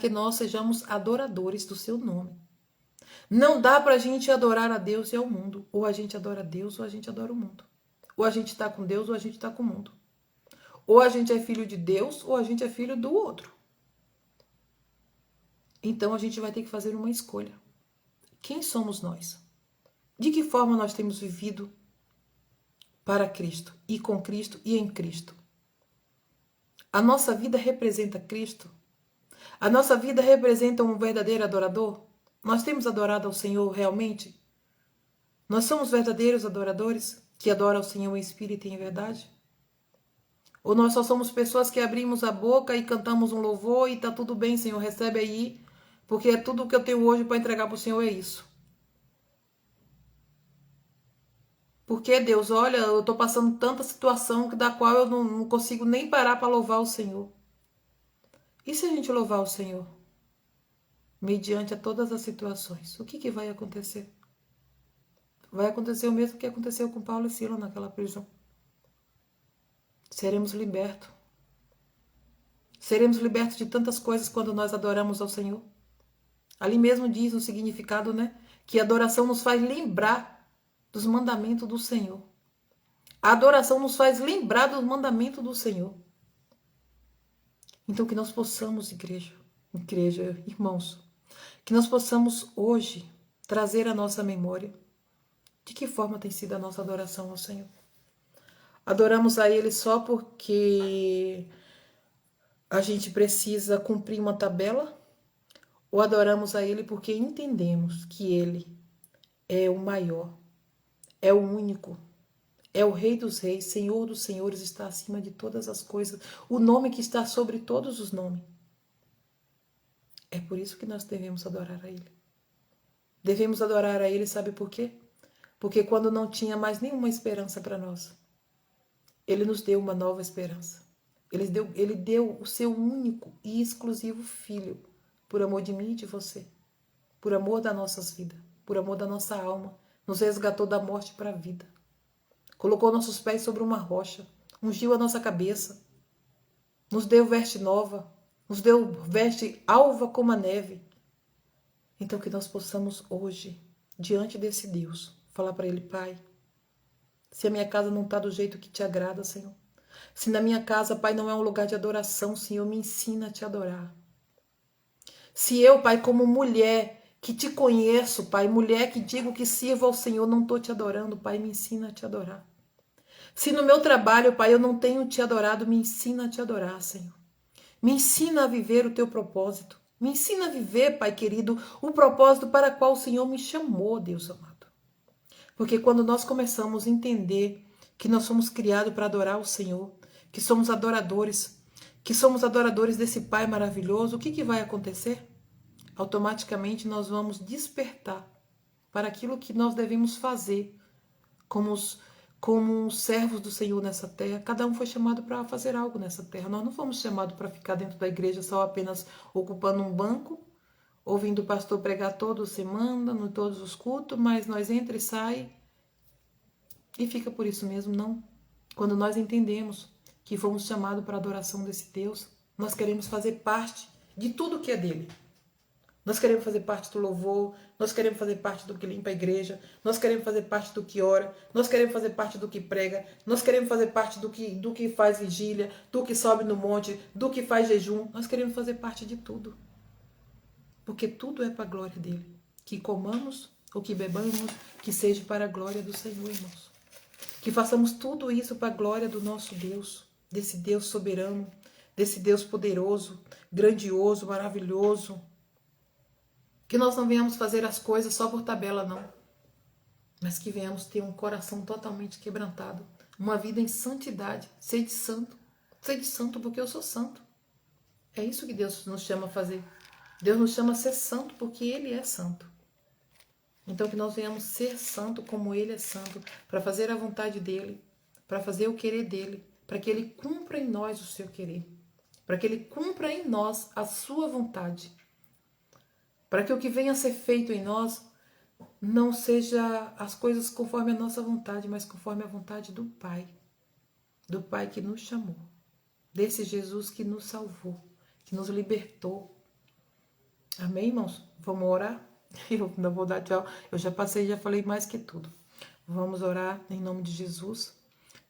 A: nós sejamos adoradores do seu nome. Não dá para a gente adorar a Deus e ao mundo. Ou a gente adora a Deus ou a gente adora o mundo. Ou a gente está com Deus ou a gente está com o mundo. Ou a gente é filho de Deus ou a gente é filho do outro. Então a gente vai ter que fazer uma escolha. Quem somos nós? De que forma nós temos vivido para Cristo e com Cristo e em Cristo? A nossa vida representa Cristo? A nossa vida representa um verdadeiro adorador? Nós temos adorado ao Senhor realmente? Nós somos verdadeiros adoradores que adoram ao Senhor em espírito e em verdade? Ou nós só somos pessoas que abrimos a boca e cantamos um louvor e tá tudo bem, Senhor, recebe aí, porque é tudo que eu tenho hoje para entregar para o Senhor é isso. Porque, Deus, olha, eu estou passando tanta situação da qual eu não consigo nem parar para louvar o Senhor. E se a gente louvar o Senhor? Mediante a todas as situações, o que vai acontecer? Vai acontecer o mesmo que aconteceu com Paulo e Silas naquela prisão. Seremos libertos. Seremos libertos de tantas coisas quando nós adoramos ao Senhor. Ali mesmo diz no significado, né? Que a adoração nos faz lembrar dos mandamentos do Senhor. A adoração nos faz lembrar dos mandamentos do Senhor. Então que nós possamos, igreja, irmãos, que nós possamos hoje trazer à nossa memória de que forma tem sido a nossa adoração ao Senhor. Adoramos a Ele só porque a gente precisa cumprir uma tabela? Ou adoramos a Ele porque entendemos que Ele é o maior, é o único, é o Rei dos Reis, Senhor dos Senhores, está acima de todas as coisas, o nome que está sobre todos os nomes. É por isso que nós devemos adorar a Ele. Devemos adorar a Ele, sabe por quê? Porque quando não tinha mais nenhuma esperança para nós, Ele nos deu uma nova esperança. Ele deu o seu único e exclusivo Filho, por amor de mim e de você, por amor das nossas vidas, por amor da nossa alma, nos resgatou da morte para a vida. Colocou nossos pés sobre uma rocha, ungiu a nossa cabeça, nos deu veste nova, nos deu veste alva como a neve. Então que nós possamos hoje, diante desse Deus, falar para Ele, Pai, se a minha casa não está do jeito que te agrada, Senhor, se na minha casa, Pai, não é um lugar de adoração, Senhor, me ensina a te adorar. Se eu, Pai, como mulher que te conheço, Pai, mulher que digo que sirvo ao Senhor, não estou te adorando, Pai, me ensina a te adorar. Se no meu trabalho, Pai, eu não tenho te adorado, me ensina a te adorar, Senhor. Me ensina a viver o teu propósito. Me ensina a viver, Pai querido, o propósito para o qual o Senhor me chamou, Deus amado. Porque quando nós começamos a entender que nós somos criados para adorar o Senhor, que somos adoradores desse Pai maravilhoso, o que vai acontecer? Automaticamente nós vamos despertar para aquilo que nós devemos fazer como servos do Senhor nessa terra. Cada um foi chamado para fazer algo nessa terra. Nós não fomos chamados para ficar dentro da igreja só apenas ocupando um banco, ouvindo o pastor pregar toda semana, em todos os cultos, mas nós entra e sai e fica por isso mesmo, não. Quando nós entendemos que fomos chamados para a adoração desse Deus, nós queremos fazer parte de tudo que é dele. Nós queremos fazer parte do louvor, nós queremos fazer parte do que limpa a igreja, nós queremos fazer parte do que ora, nós queremos fazer parte do que prega, nós queremos fazer parte do que faz vigília, do que sobe no monte, do que faz jejum. Nós queremos fazer parte de tudo. Porque tudo é para a glória dele. Que comamos ou que bebamos, que seja para a glória do Senhor, irmãos. Que façamos tudo isso para a glória do nosso Deus, desse Deus soberano, desse Deus poderoso, grandioso, maravilhoso. Que nós não venhamos fazer as coisas só por tabela, não. Mas que venhamos ter um coração totalmente quebrantado. Uma vida em santidade. Ser de santo. Ser de santo porque eu sou santo. É isso que Deus nos chama a fazer. Deus nos chama a ser santo porque Ele é santo. Então que nós venhamos ser santo como Ele é santo. Para fazer a vontade dEle. Para fazer o querer dEle. Para que Ele cumpra em nós o seu querer. Para que Ele cumpra em nós a sua vontade. Para que o que venha a ser feito em nós não seja as coisas conforme a nossa vontade, mas conforme a vontade do Pai. Do Pai que nos chamou. Desse Jesus que nos salvou, que nos libertou. Amém, irmãos? Vamos orar? Eu não vou dar tchau. Eu já passei, já falei mais que tudo. Vamos orar em nome de Jesus.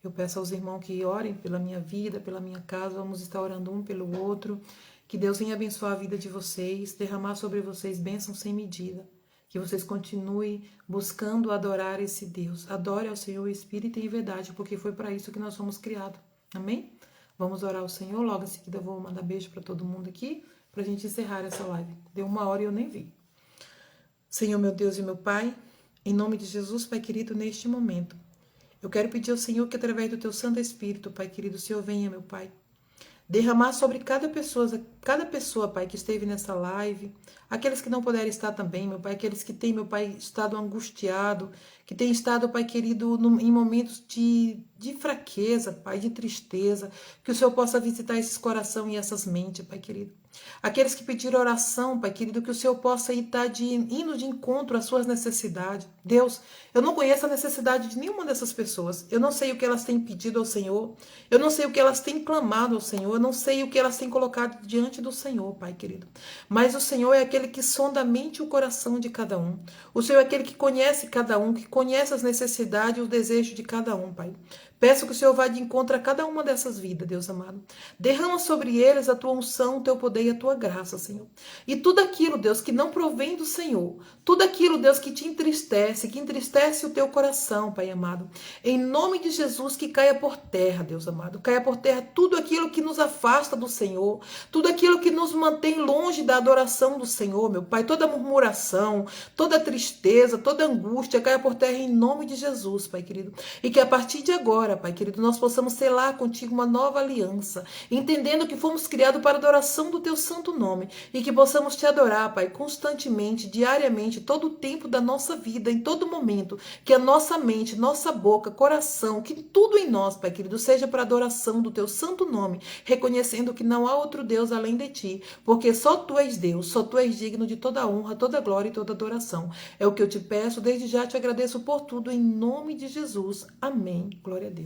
A: Eu peço aos irmãos que orem pela minha vida, pela minha casa. Vamos estar orando um pelo outro. Que Deus venha abençoar a vida de vocês, derramar sobre vocês bênçãos sem medida. Que vocês continuem buscando adorar esse Deus. Adore ao Senhor em espírito e em verdade, porque foi para isso que nós fomos criados. Amém? Vamos orar ao Senhor. Logo em seguida eu vou mandar beijo para todo mundo aqui, para a gente encerrar essa live. Deu 1 hora e eu nem vi. Senhor, meu Deus e meu Pai, em nome de Jesus, Pai querido, neste momento, eu quero pedir ao Senhor que através do Teu Santo Espírito, Pai querido, o Senhor venha, meu Pai, derramar sobre cada pessoa, Pai, que esteve nessa live, aqueles que não puderem estar também, meu Pai, aqueles que têm, meu Pai, estado angustiado, que têm estado, Pai querido, em momentos de fraqueza, Pai, de tristeza, que o Senhor possa visitar esses corações e essas mentes, Pai querido. Aqueles que pediram oração, Pai querido, que o Senhor possa estar indo de encontro às suas necessidades. Deus, eu não conheço a necessidade de nenhuma dessas pessoas. Eu não sei o que elas têm pedido ao Senhor. Eu não sei o que elas têm clamado ao Senhor. Eu não sei o que elas têm colocado diante do Senhor, Pai querido. Mas o Senhor é aquele que sonda a mente e o coração de cada um. O Senhor é aquele que conhece cada um, que conhece as necessidades e os desejos de cada um, Pai. Peço que o Senhor vá de encontro a cada uma dessas vidas, Deus amado. Derrama sobre eles a tua unção, o teu poder e a tua graça, Senhor. E tudo aquilo, Deus, que não provém do Senhor, tudo aquilo, Deus, que te entristece, que entristece o teu coração, Pai amado, em nome de Jesus, que caia por terra, Deus amado. Caia por terra tudo aquilo que nos afasta do Senhor, tudo aquilo que nos mantém longe da adoração do Senhor, meu Pai. Toda murmuração, toda tristeza, toda angústia, caia por terra em nome de Jesus, Pai querido. E que a partir de agora, Pai querido, nós possamos selar contigo uma nova aliança, entendendo que fomos criados para a adoração do teu santo nome e que possamos te adorar, Pai, constantemente, diariamente, todo o tempo da nossa vida, em todo momento, que a nossa mente, nossa boca, coração, que tudo em nós, Pai querido, seja para a adoração do teu santo nome, reconhecendo que não há outro Deus além de ti, porque só tu és Deus, só tu és digno de toda honra, toda glória e toda adoração. É o que eu te peço, desde já te agradeço por tudo, em nome de Jesus. Amém. Glória a Deus.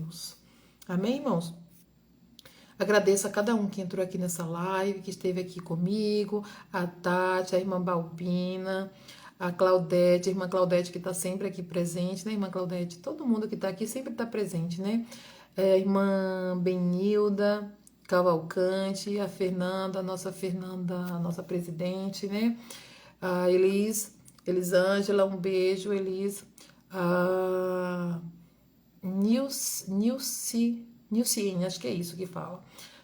A: Amém, irmãos? Agradeço a cada um que entrou aqui nessa live, que esteve aqui comigo, a Tati, a irmã Balbina, a Claudete, a irmã Claudete que está sempre aqui presente, né, irmã Claudete? Todo mundo que está aqui sempre está presente, né? A irmã Benilda Cavalcante, a Fernanda, a nossa presidente, né? A Elisângela, um beijo, Elis. A Nilcine, acho que é isso que fala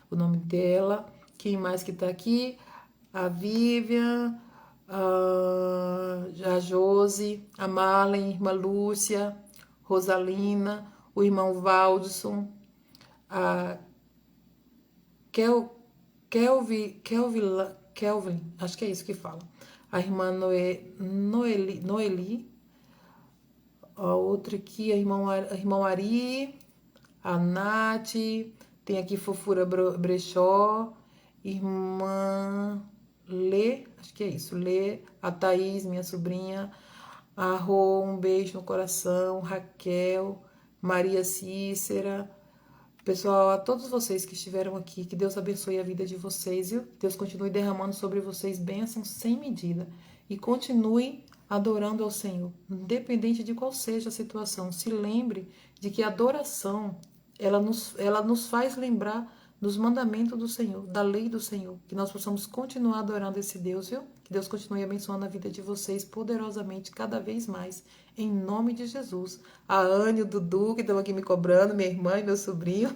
A: o nome dela. Quem mais que tá aqui? A Vivian, a Josi, a Marlen, a irmã Lúcia, Rosalina, o irmão Valdson, a Kelvin, acho que é isso que fala. A irmã Noeli, a outra aqui, a irmã Ari, a Nath, tem aqui Fofura Brechó, irmã Lê, acho que é isso, Lê, a Thaís, minha sobrinha, a Rô, um beijo no coração, Raquel, Maria Cícera, pessoal, a todos vocês que estiveram aqui, que Deus abençoe a vida de vocês, viu? Deus continue derramando sobre vocês bênçãos sem medida e continue adorando ao Senhor, independente de qual seja a situação. Se lembre de que a adoração, ela nos faz lembrar dos mandamentos do Senhor, da lei do Senhor, que nós possamos continuar adorando esse Deus, viu? Que Deus continue abençoando a vida de vocês poderosamente, cada vez mais, em nome de Jesus. A Anne, o Dudu, que estão aqui me cobrando, minha irmã e meu sobrinho,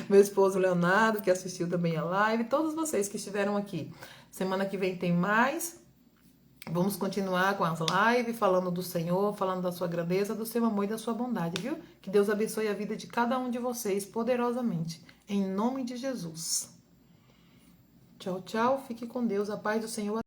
A: meu esposo Leonardo, que assistiu também a live, todos vocês que estiveram aqui. Semana que vem tem mais. Vamos continuar com as lives, falando do Senhor, falando da sua grandeza, do seu amor e da sua bondade, viu? Que Deus abençoe a vida de cada um de vocês poderosamente. Em nome de Jesus. Tchau, tchau. Fique com Deus. A paz do Senhor.